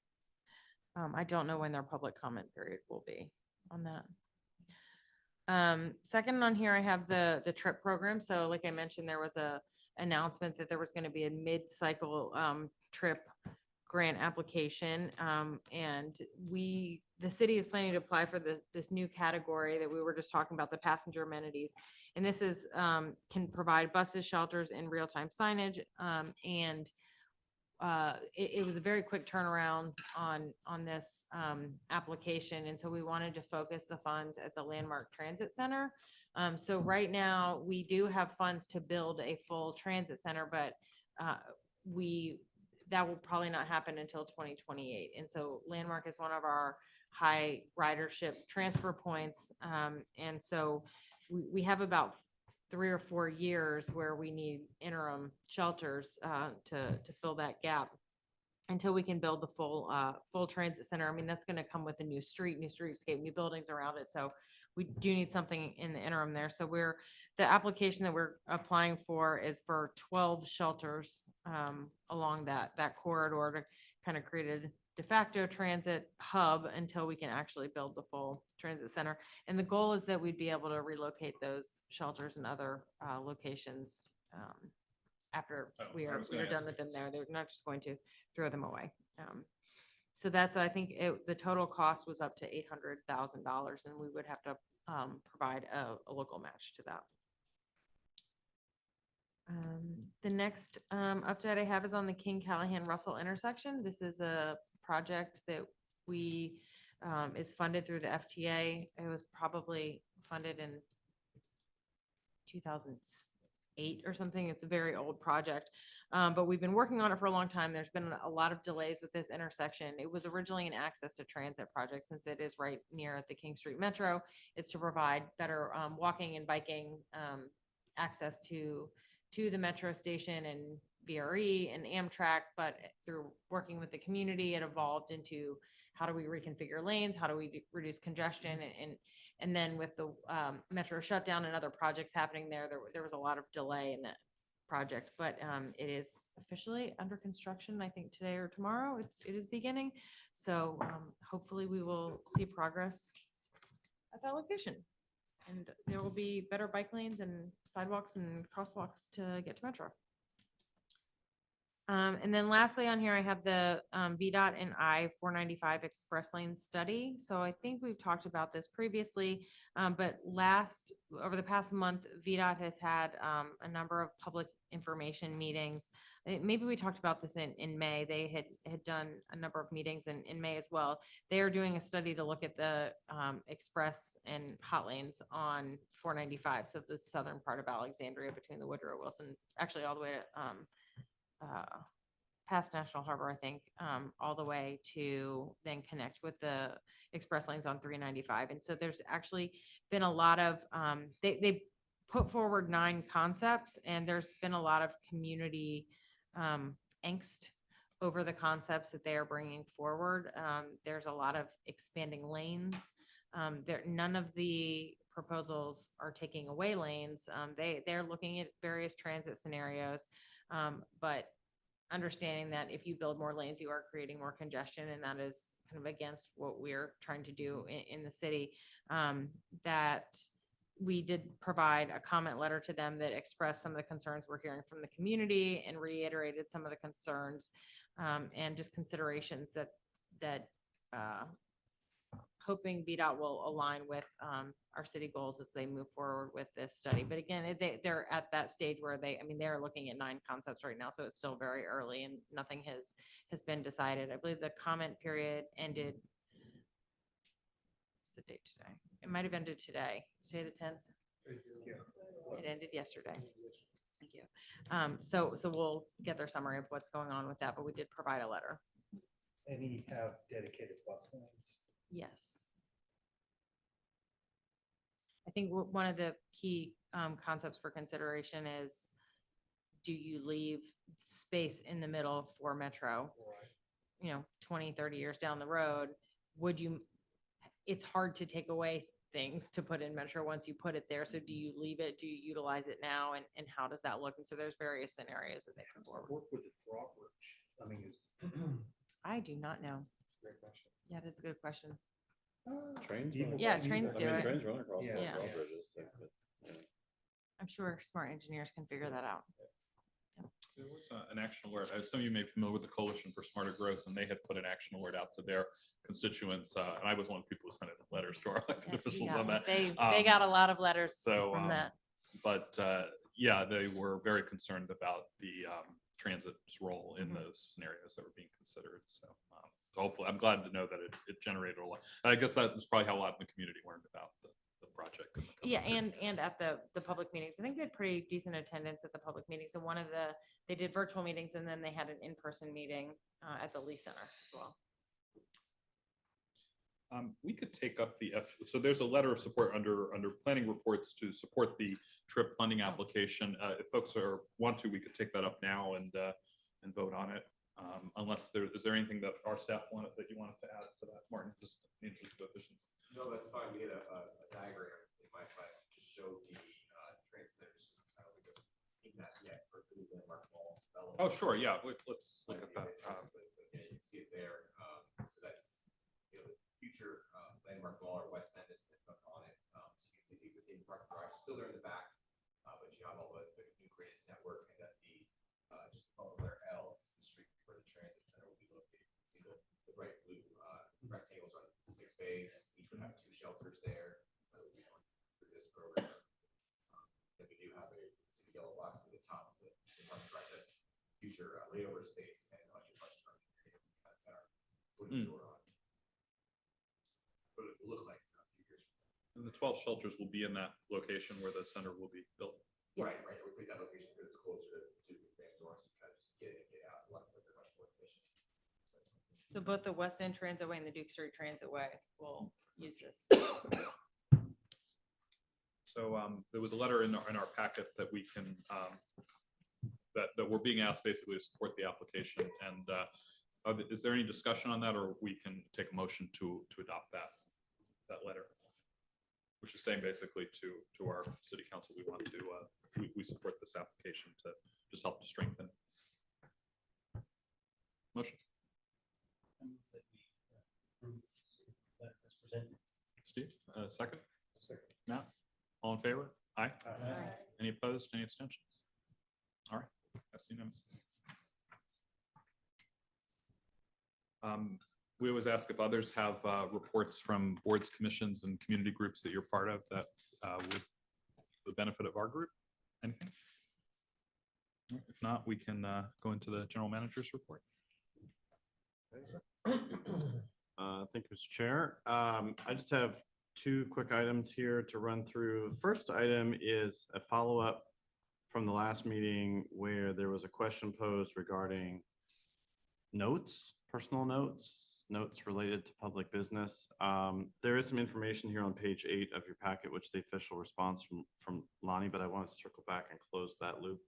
I don't know when their public comment period will be on that. Second on here, I have the TRIP program. So like I mentioned, there was a announcement that there was going to be a mid-cycle TRIP grant application. And the city is planning to apply for this new category that we were just talking about, the passenger amenities. And this is can provide buses, shelters, and real-time signage. It was a very quick turnaround on this application. And so we wanted to focus the funds at the Landmark Transit Center. So right now we do have funds to build a full transit center, but that will probably not happen until 2028. And so Landmark is one of our high ridership transfer points. And so we have about 3 or 4 years where we need interim shelters to fill that gap until we can build the full transit center. That's going to come with a new streetscape, new buildings around it. So we do need something in the interim there. So the application that we're applying for is for 12 shelters along that corridor to kind of create de facto transit hub until we can actually build the full transit center. And the goal is that we'd be able to relocate those shelters and other locations after Oh, we I are was gonna done ask with you them this. there. They're not just going to throw them away. So that's, I think, the total cost was up to $800,000, and we would have to provide a local match to that. The next update I have is on the King Callahan Russell intersection. This is a project that we is funded through the FTA. It was probably funded in 2008 or something. It's a very old project, but we've been working on it for a long time. There's been a lot of delays with this intersection. It was originally an access to transit project since it is right near the King Street Metro. It's to provide better walking and biking access to the metro station and VRE and Amtrak, but through working with the community, it evolved into how do we reconfigure lanes? How do we reduce congestion? And then with the metro shutdown and other projects happening there was a lot of delay in that project, but it is officially under construction, I think today or tomorrow. It is beginning. So hopefully we will see progress at that location. And there will be better bike lanes and sidewalks and crosswalks to get to Metro. And then lastly on here, I have the VDOT and I-495 Express Lane study. So I think we've talked about this previously, but over the past month, VDOT has had a number of public information meetings. Maybe we talked about this in May. They had done a number of meetings in May as well. They are doing a study to look at the express and hot lanes on 495, so the southern part of Alexandria between the Woodrow Wilson, actually all the way to past National Harbor, I think, all the way to then connect with the express lanes on 395. And so there's actually been a lot of, they put forward 9 concepts, and there's been a lot of community angst over the concepts that they are bringing forward. There's a lot of expanding lanes. None of the proposals are taking away lanes. They're looking at various transit scenarios, but understanding that if you build more lanes, you are creating more congestion, and that is kind of against what we're trying to do in the city. That we did provide a comment letter to them that expressed some of the concerns we're hearing from the community and reiterated some of the concerns and just considerations that hoping VDOT will align with our city goals as they move forward with this study. But again, they're at that stage where they're looking at 9 concepts right now, so it's still very early and nothing has been decided. I believe the comment period ended. What's the date today? It might have ended today. Today the 10th. It ended yesterday. Thank you. So we'll get their summary of what's going on with that, but we did provide a letter. And you have dedicated bus lanes. Yes. I think one of the key concepts for consideration is, do you leave space in the middle for Metro? 20, 30 years down the road, it's hard to take away things to put in Metro once you put it there. So do you leave it? Do you utilize it now? And how does that look? And so there's various scenarios that they come forward. Work with the drawbridge. I mean, I do not know. great question. Yeah, that's a good question. Trains? Yeah, trains do it. Trains run across Yeah. the Yeah. drawbridges. I'm sure smart engineers can figure that out. There was an action alert. Some of you may be familiar with the Coalition for Smarter Growth, and they had put an action alert out to their constituents. And I was one of the people who sent in letters to our elected Yes, officials yeah, on that. They Um, got a lot of letters So, from that. but yeah, they were very concerned about the transit's role in Mhm. those scenarios that were being considered. So hopefully, I'm glad to know that it generated a lot. I guess that was probably how a lot of the community learned about the project. in the coming Yeah, years. and at the public meetings, I think they had pretty decent attendance at the public meetings. And they did virtual meetings, and then they had an in-person meeting at the Lee Center as well. We could take up so there's a letter of support under planning reports to support the trip funding application. If folks want to, we could take that up now and vote on it. Unless is there anything that our staff that you wanted to add to that, Martin, just in the interest of efficiency? No, that's fine. We had a diagram in my slide to show the transits. I don't think it's seen that yet for the landmark mall development. Oh, sure, yeah, let's look at that. Yeah, you can see it there. future landmark mall or West End is on it. So you can see the existing parking garage is still there in the back, but you have all the new graded network, and that the just above the letter L is the street where the transit center will be located. See the bright blue rectangles on 6 bays. Each would have 2 shelters there. That would be for this program. Then we do have see the yellow box at the top of the parking garage. That's future layover space and much door on. What it will look like a few years from now. And the 12 shelters will be in that location where the center will be built. Right, right. We picked that location because it's closer to Van Dorn, so kind of just get in, get out, a lot quicker, much more efficient. So both the West End Transitway and the Duke Street Transitway will use this. So there was a letter in our packet that we can, that we're being asked basically to support the application. And is there any discussion on that, or we can take a motion to adopt that letter? Which is saying basically to our city council, we want to, we support this application to just help to strengthen. Motion. Steve, second? Second. Matt, all in favor? Aye. Aye. Any opposed, any abstentions? All right, that's unanimous. We always ask if others have reports from boards, commissions, and community groups that you're part of that would the benefit of our group. Anything? If not, we can go into the general manager's report. Thank you, Mr. Chair. I just have 2 quick items here to run through. The first item is a follow-up from the last meeting where there was a question posed regarding notes, personal notes related to public business. There is some information here on page 8 of your packet, which the official response from Lonnie, but I want to circle back and close that loop.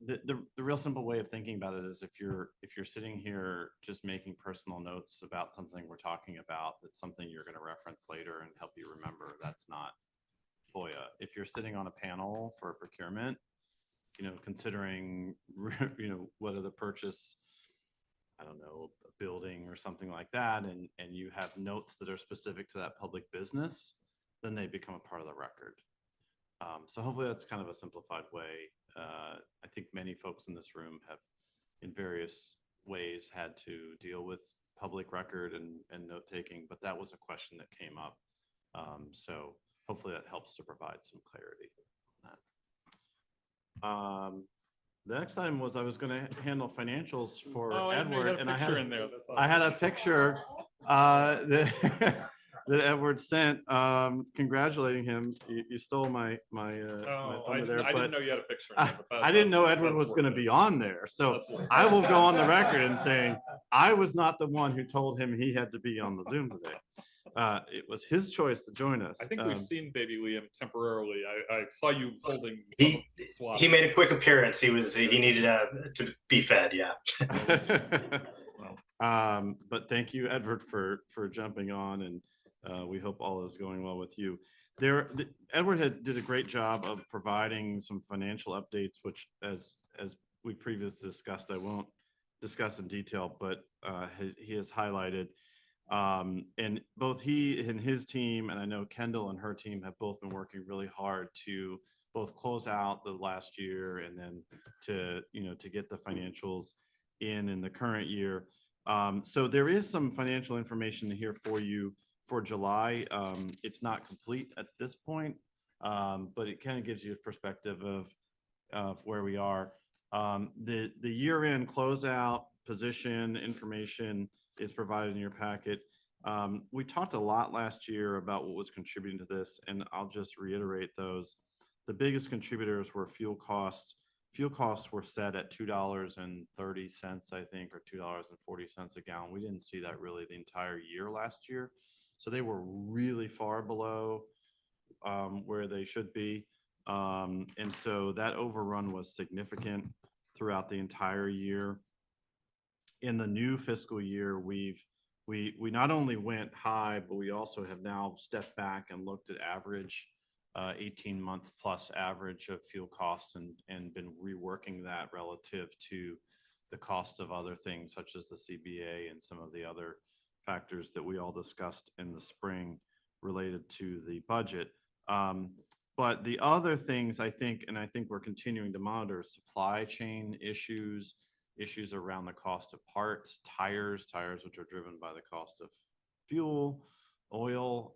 The real simple way of thinking about it is if you're sitting here just making personal notes about something we're talking about, that's something you're going to reference later and help you remember, that's not FOIA. If you're sitting on a panel for a procurement, considering, whether the purchase, I don't know, a building or something like that, and you have notes that are specific to that public business, then they become a part of the record. So hopefully that's kind of a simplified way. I think many folks in this room have in various ways had to deal with public record and note taking, but that was a question that came up. So hopefully that helps to provide some clarity on that. The next item was I was going to handle financials for Edward, and I had a picture that Edward sent, congratulating him. You stole my thunder there, I but didn't know you had a picture. I didn't know Edward was going to be on there, so I will go on the record and saying I was not the one who told him he had to be on the Zoom today. It was his choice to join us. I think we've seen baby Liam temporarily. I saw you holding. He made a quick appearance. He needed to be fed. Yeah. But thank you, Edward, for jumping on, and we hope all is going well with you. Edward did a great job of providing some financial updates, which as we previously discussed, I won't discuss in detail, but he has highlighted. And both he and his team, and I know Kendall and her team have both been working really hard to both close out the last year and then to get the financials in the current year. So there is some financial information here for you for July. It's not complete at this point, but it kind of gives you a perspective of where we are. The year-end closeout position information is provided in your packet. We talked a lot last year about what was contributing to this, and I'll just reiterate those. The biggest contributors were fuel costs. Fuel costs were set at $2.30, I think, or $2.40 a gallon. We didn't see that really the entire year last year. So they were really far below where they should be. And so that overrun was significant throughout the entire year. In the new fiscal year, we not only went high, but we also have now stepped back and looked at average 18-month plus average of fuel costs and been reworking that relative to the cost of other things such as the CBA and some of the other factors that we all discussed in the spring related to the budget. But the other things I think, and I think we're continuing to monitor, supply chain issues, issues around the cost of parts, tires which are driven by the cost of fuel, oil,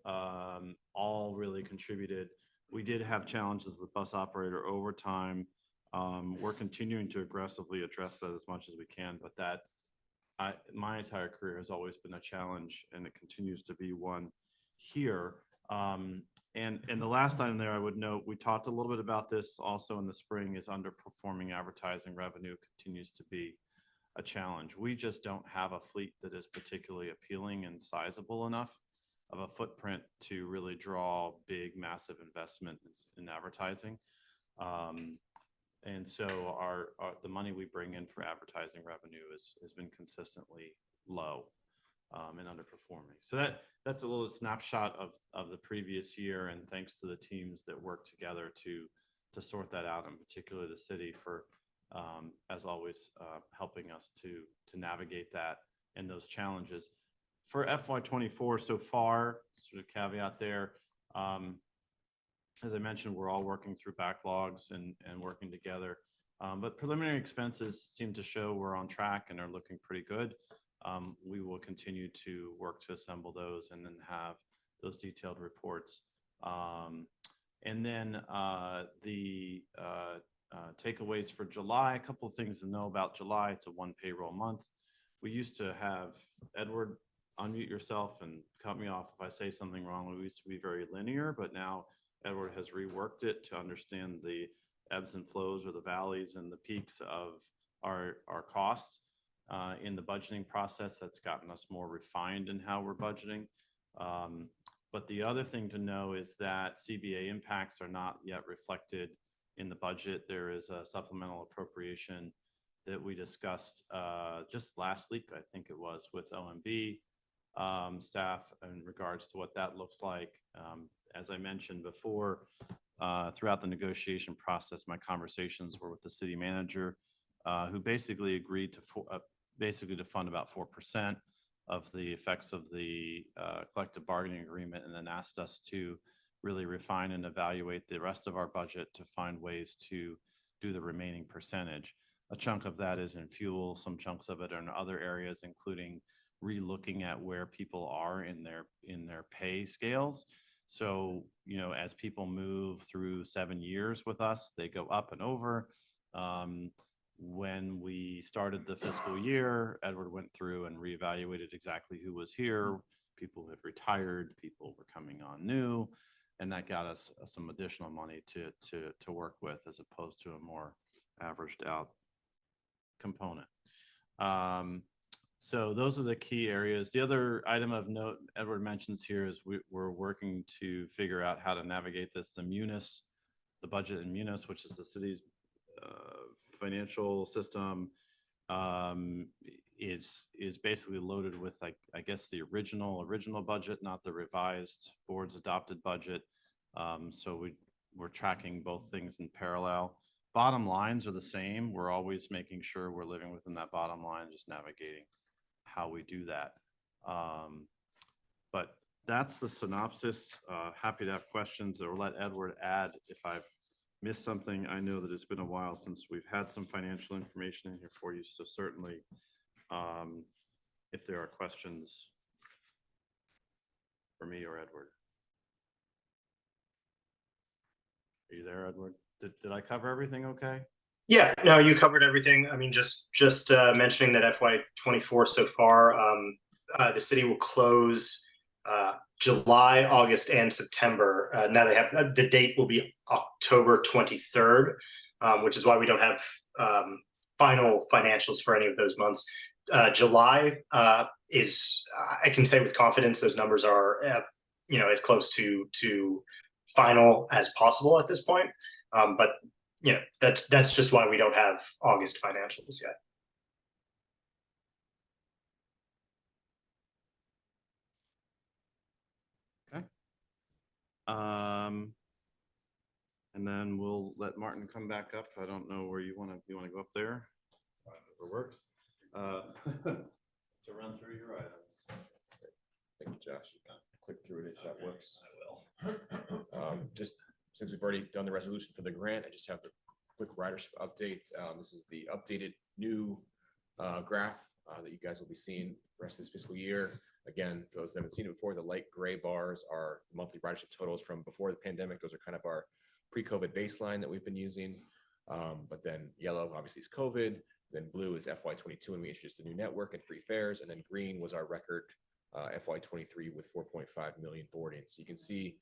all really contributed. We did have challenges with bus operator overtime. We're continuing to aggressively address that as much as we can, but that my entire career has always been a challenge, and it continues to be one here. And the last item there, I would note, we talked a little bit about this also in the spring, is underperforming advertising revenue continues to be a challenge. We just don't have a fleet that is particularly appealing and sizable enough of a footprint to really draw big, massive investments in advertising. And so the money we bring in for advertising revenue has been consistently low and underperforming. So that's a little snapshot of the previous year, and thanks to the teams that work together to sort that out, in particular the city for, as always, helping us to navigate that and those challenges. For FY24 so far, sort of caveat there, as I mentioned, we're all working through backlogs and working together. But preliminary expenses seem to show we're on track and are looking pretty good. We will continue to work to assemble those and then have those detailed reports. And then the takeaways for July, a couple of things to know about July. It's a one payroll month. We used to have Edward unmute yourself and cut me off if I say something wrong. We used to be very linear, but now Edward has reworked it to understand the ebbs and flows, or the valleys and the peaks of our costs in the budgeting process. That's gotten us more refined in how we're budgeting. But the other thing to know is that CBA impacts are not yet reflected in the budget. There is a supplemental appropriation that we discussed just last week, I think it was, with OMB staff in regards to what that looks like. As I mentioned before, throughout the negotiation process, my conversations were with the city manager, who basically agreed to fund about 4% of the effects of the collective bargaining agreement, and then asked us to really refine and evaluate the rest of our budget to find ways to do the remaining percentage. A chunk of that is in fuel, some chunks of it are in other areas, including re-looking at where people are in their pay scales. So, you know, as people move through 7 years with us, they go up and over. When we started the fiscal year, Edward went through and reevaluated exactly who was here. People had retired, people were coming on new, and that got us some additional money to work with, as opposed to a more averaged out component. So those are the key areas. The other item of note Edward mentions here is we're working to figure out how to navigate this. The budget in Munis, which is the city's financial system, is basically loaded with, like, I guess the original budget, not the revised board's adopted budget. So we're tracking both things in parallel. Bottom lines are the same. We're always making sure we're living within that bottom line, just navigating how we do that. But that's the synopsis. Happy to have questions, or let Edward add if I've missed something. I know that it's been a while since we've had some financial information in here for you, so certainly if there are questions for me or Edward. Are you there, Edward? Did I cover everything okay? Yeah, no, you covered everything. I mean, just mentioning that FY24 so far, the city will close July, August, and September. Now they have the date will be October 23rd, which is why we don't have final financials for any of those months. July is, I can say with confidence, those numbers are as close to final as possible at this point. But that's just why we don't have August financials yet. Okay. And then we'll let Martin come back up. I don't know where you want to go up there. Whatever works. To run through your items. Thank you, Josh. You can click through it if that works. I will. Just since we've already done the resolution for the grant, I just have the quick ridership update. This is the updated new graph that you guys will be seeing the rest of this fiscal year. Again, for those that haven't seen it before, the light gray bars are monthly ridership totals from before the pandemic. Those are kind of our pre-COVID baseline that we've been using. But then yellow obviously is COVID. Then blue is FY22 when we introduced the new network and free fares. And then green was our record FY23 with 4.5 million boardings. So you can see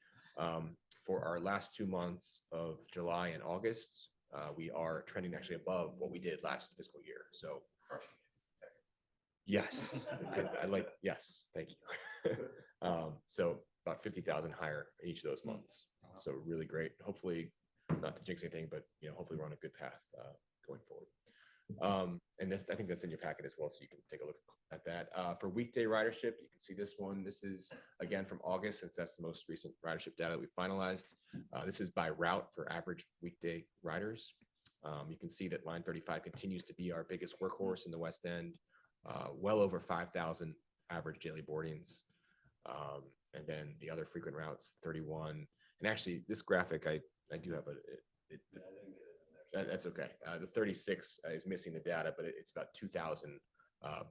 for our last 2 months of July and August, we are trending actually above what we did last fiscal year. So yes, I like, yes, thank you. So about 50,000 higher in each of those months. So really great. Hopefully, not to jinx anything, but hopefully we're on a good path going forward. And this, I think that's in your packet as well, so you can take a look at that. For weekday ridership, you can see this one. This is again from August, since that's the most recent ridership data we finalized. This is by route for average weekday riders. You can see that line 35 continues to be our biggest workhorse in the West End, well over 5,000 average daily boardings. And then the other frequent routes, 31. And actually, this graphic, I do have that's okay. The 36 is missing the data, but it's about 2,000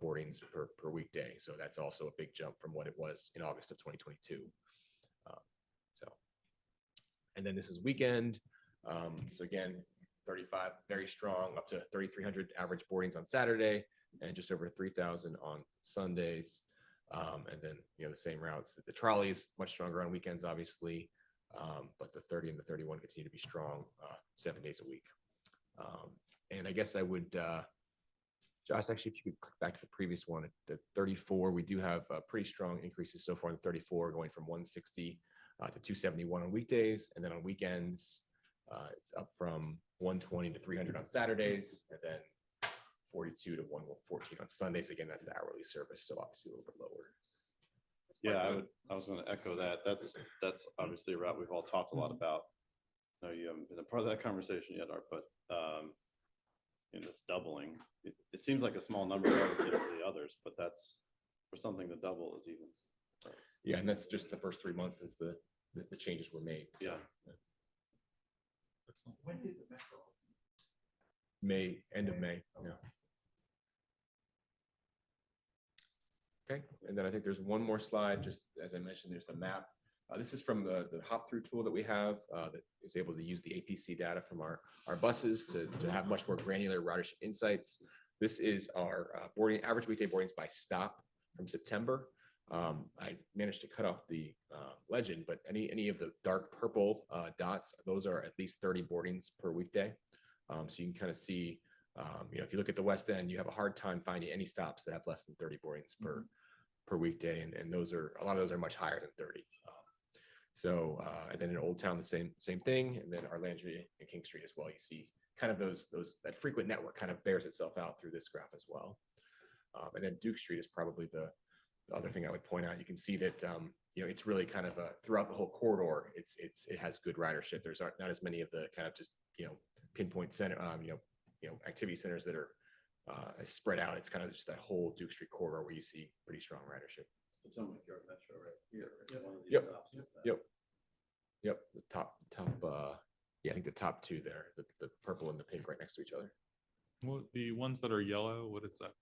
boardings per weekday. So that's also a big jump from what it was in August of 2022. And then this is weekend. So again, 35, very strong, up to 3,300 average boardings on Saturday, and just over 3,000 on Sundays. And then, the same routes. The trolleys much stronger on weekends, obviously, but the 30 and the 31 continue to be strong 7 days a week. And I guess I would, Josh, actually, if you could click back to the previous one, the 34, we do have pretty strong increases so far in the 34, going from 160 to 271 on weekdays, and then on weekends, it's up from 120 to 300 on Saturdays, and then 42 to 114 on Sundays. Again, that's the hourly service, so obviously a little bit lower. Yeah, I was going to echo that. That's obviously a route we've all talked a lot about. No, you haven't been a part of that conversation yet, Art, but in this doubling, it seems like a small number relative to the others, but that's for something to double is even. Yeah, and that's just the first 3 months since the changes were made. So, Yeah. When did the metro? May, end of May. Yeah. Okay, and then I think there's one more slide. Just as I mentioned, there's the map. This is from the hop through tool that we have that is able to use the APC data from our buses to have much more granular ridership insights. This is our average weekday boardings by stop from September. I managed to cut off the legend, but any of the dark purple dots, those are at least 30 boardings per weekday. So you can kind of see, if you look at the West End, you have a hard time finding any stops that have less than 30 boardings per weekday, and those are, a lot of those are much higher than 30. So and then in Old Town, the same thing, and then Alexandria and King Street as well. You see kind of that frequent network kind of bears itself out through this graph as well. And then Duke Street is probably the other thing I would point out. You can see that it's really kind of throughout the whole corridor. It has good ridership. There's not as many of the kind of just pinpoint center activity centers that are spread out. It's kind of just that whole Duke Street corridor where you see pretty strong ridership. Potomac Yard Metro right here. Right? One of these Yep. stops is that. Yep. The top. I think the top two there, the purple and the pink right next to each other. Well, the ones that are yellow, what is that?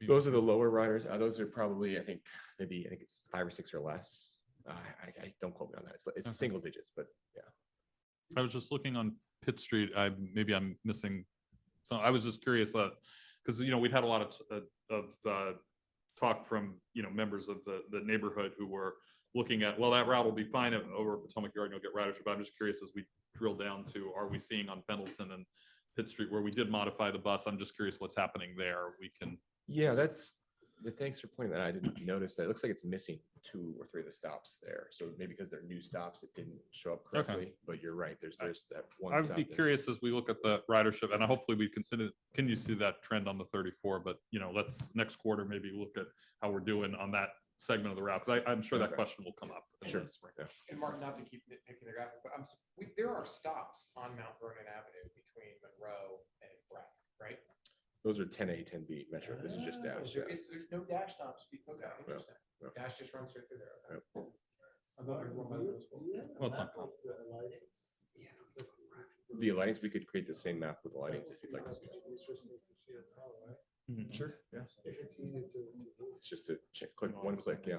Those are the lower riders. Those are probably, I think it's 5 or 6 or less. I don't quote me on that. It's Okay. single digits, but yeah. I was just looking on Pitt Street. Maybe I'm missing. So I was just curious because we'd had a lot of talk from members of the neighborhood who were looking at, well, that route will be fine over Potomac Yard and you'll get ridership. I'm just curious as we drill down to, are we seeing on Pendleton and Pitt Street where we did modify the bus? I'm just curious what's happening there. We can. Yeah, thanks for pointing that out. I didn't notice that. It looks like it's missing 2 or 3 of the stops there. So maybe because they're new stops, it didn't show up correctly. But you're right. There's that one. I would be curious as we look at the ridership, and hopefully we can you see that trend on the 34? But let's next quarter maybe look at how we're doing on that segment of the route, because I'm sure that question will come up. Sure. Yeah. And Martin, not to keep nitpicking the graphic, but there are stops on Mount Vernon Avenue between Monroe and Breck, right? Those are 10A, 10B Metro. This is just dash. There's no dash stops. Okay, interesting. Dash just runs straight through there. Okay. Yep. Well, it's not complicated. Via lightings, we could create the same map with the lightings if you'd like to see. Sure, yeah. If it's easy to. It's just to check, click, one click, yeah.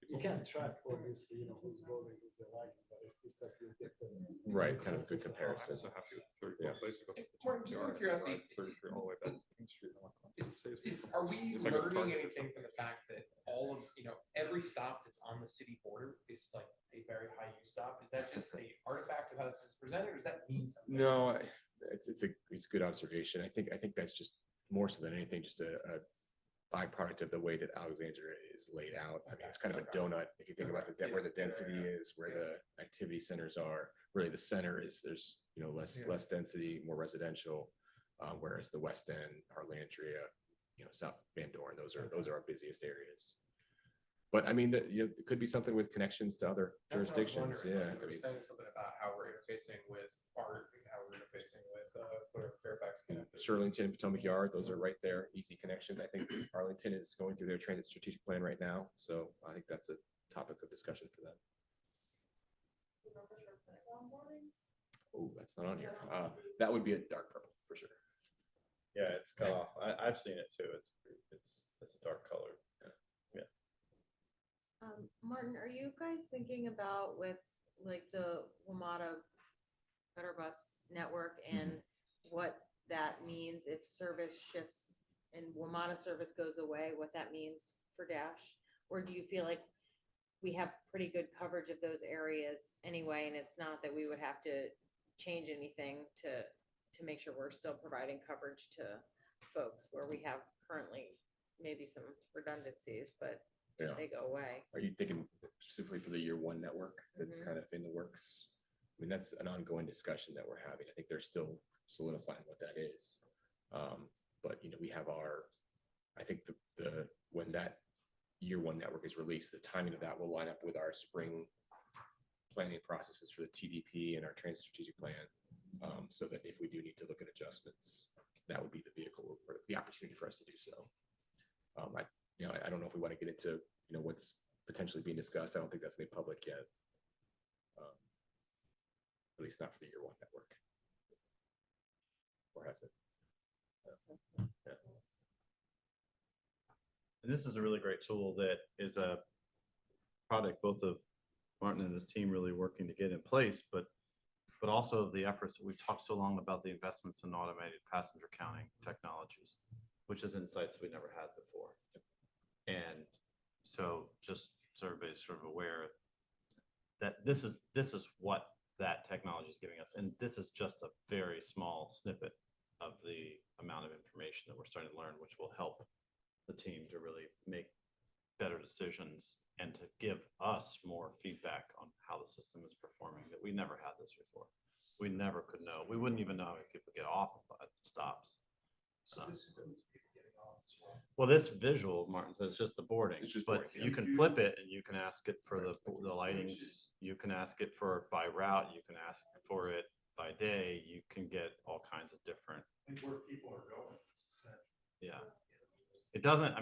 You can't track obviously, who's voting, who's elected, but it's that you get the. Right, kind of good comparison. Yeah. Martin, just out of curiosity, are we If I go learning target or anything from the fact that all of, every stop that's on the city border is like a very high use stop? Is that just the artifact of how this is presented, or does that mean something? No, it's a good observation. I think that's just more so than anything, just a byproduct of the way that Alexandria is laid out. I mean, it's kind of a donut. If you think about where the density is, where the activity centers are, really the center is, there's, less density, more residential. Whereas the West End, Alexandria, South Van Dorn, those are our busiest areas. But I mean, it could be something with connections to other jurisdictions. Yeah. I mean, saying something about how we're interfacing with art and how we're interfacing with Fairfax. Shirlington and Potomac Yard, those are right there, easy connections. I think Arlington is going through their transit strategic plan right now. So I think that's a topic of discussion for them. Oh, that's not on here. That would be a dark purple for sure. Yeah, it's cut off. I've seen it too. It's a dark color. Martin, are you guys thinking about with like the WMATA Better Bus network and what that means if service shifts and WMATA service goes away, what that means for Dash? Or do you feel like we have pretty good coverage of those areas anyway, and it's not that we would have to change anything to make sure we're still providing coverage to folks where we have currently maybe some redundancies, but Yeah. if they go away? Are you thinking specifically for the year one network that's kind of in the works? I mean, that's an ongoing discussion that we're having. I think they're still solidifying what that is. But we have I think when that year one network is released, the timing of that will line up with our spring planning processes for the TDP and our transit strategic plan. So that if we do need to look at adjustments, that would be the vehicle or the opportunity for us to do so. I don't know if we want to get into, what's potentially being discussed. I don't think that's made public yet. At least not for the year one network. Or has it? Yeah. And this is a really great tool that is a product both of Martin and his team really working to get in place, but also of the efforts that we've talked so long about, the investments in automated passenger counting technologies, which is insights we never had before. And so just so everybody's sort of aware that this is what that technology is giving us. And this is just a very small snippet of the amount of information that we're starting to learn, which will help the team to really make better decisions and to give us more feedback on how the system is performing, that we never had this before. We never could know. We wouldn't even know how many people get off at stops. Well, this visual, Martin says, just the boarding. It's just but boarding, yeah. you can flip it and you can ask it for the lightings. You can ask it for by route. You can ask for it by day. You can get all kinds of different. Where people are going. Yeah. It doesn't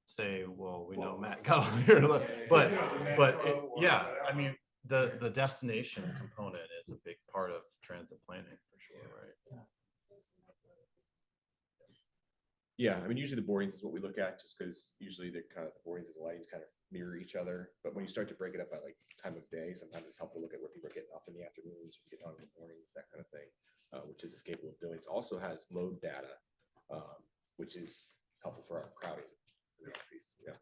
say, well, we know Matt got over here, but I mean, the destination component is a big part of transit planning for sure, right? Yeah, I mean, usually the boardings is what we look at, just because usually the boardings and the lightings kind of mirror each other. But when you start to break it up by like time of day, sometimes it's helpful to look at where people are getting off in the afternoons, or getting on in the mornings, that kind of thing, which is capable of doing. It also has load data, which is helpful for our crowding analyses. Yeah.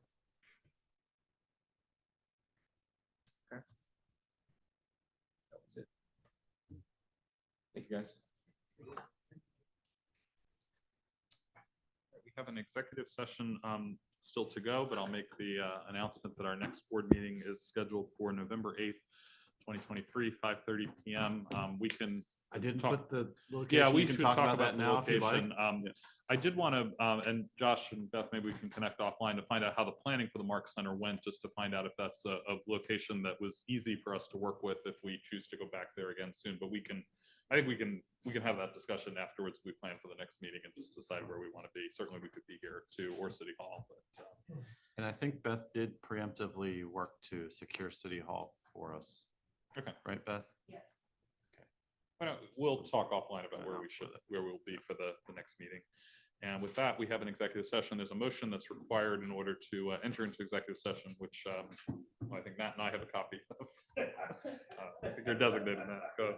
Okay. That was it. Thank you, guys. We have an executive session still to go, but I'll make the announcement that our next board meeting is scheduled for November 8th, 2023, 5:30 p.m. We can. I didn't talk, put the location. Yeah, we can should talk talk about that the now if you like. location. I did want to, and Josh and Beth, maybe we can connect offline to find out how the planning for the Mark Center went, just to find out if that's a location that was easy for us to work with if we choose to go back there again soon. But we can I think we can have that discussion afterwards. We plan for the next meeting and just decide where we want to be. Certainly we could be here too, or City Hall, but And I think Beth did preemptively work to secure City Hall for us. okay. Right, Beth? Yes. We'll talk offline about where we Announce should, for that. where we'll be for the next meeting. And with that, we have an executive session. There's a motion that's required in order to enter into executive session, which I think Matt and I have a copy of. I think you're designated, Matt. Go.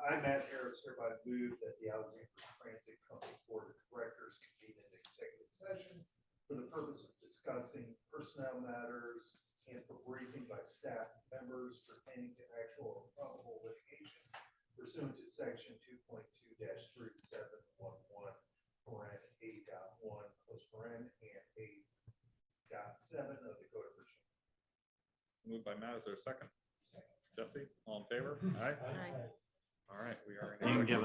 I'm Matt Harris, hereby move that the Alexandria Transit Company Board of Directors convene an executive session for the purpose of discussing personnel matters and for briefing by staff members pertaining to actual or probable litigation pursuant to section 2.2-3711, paren A.1, close paren, and A.7 of the Code of Virginia. Moved by Matt. Is there a second? Jesse, all in favor? Aye. All right, we are in You can executive give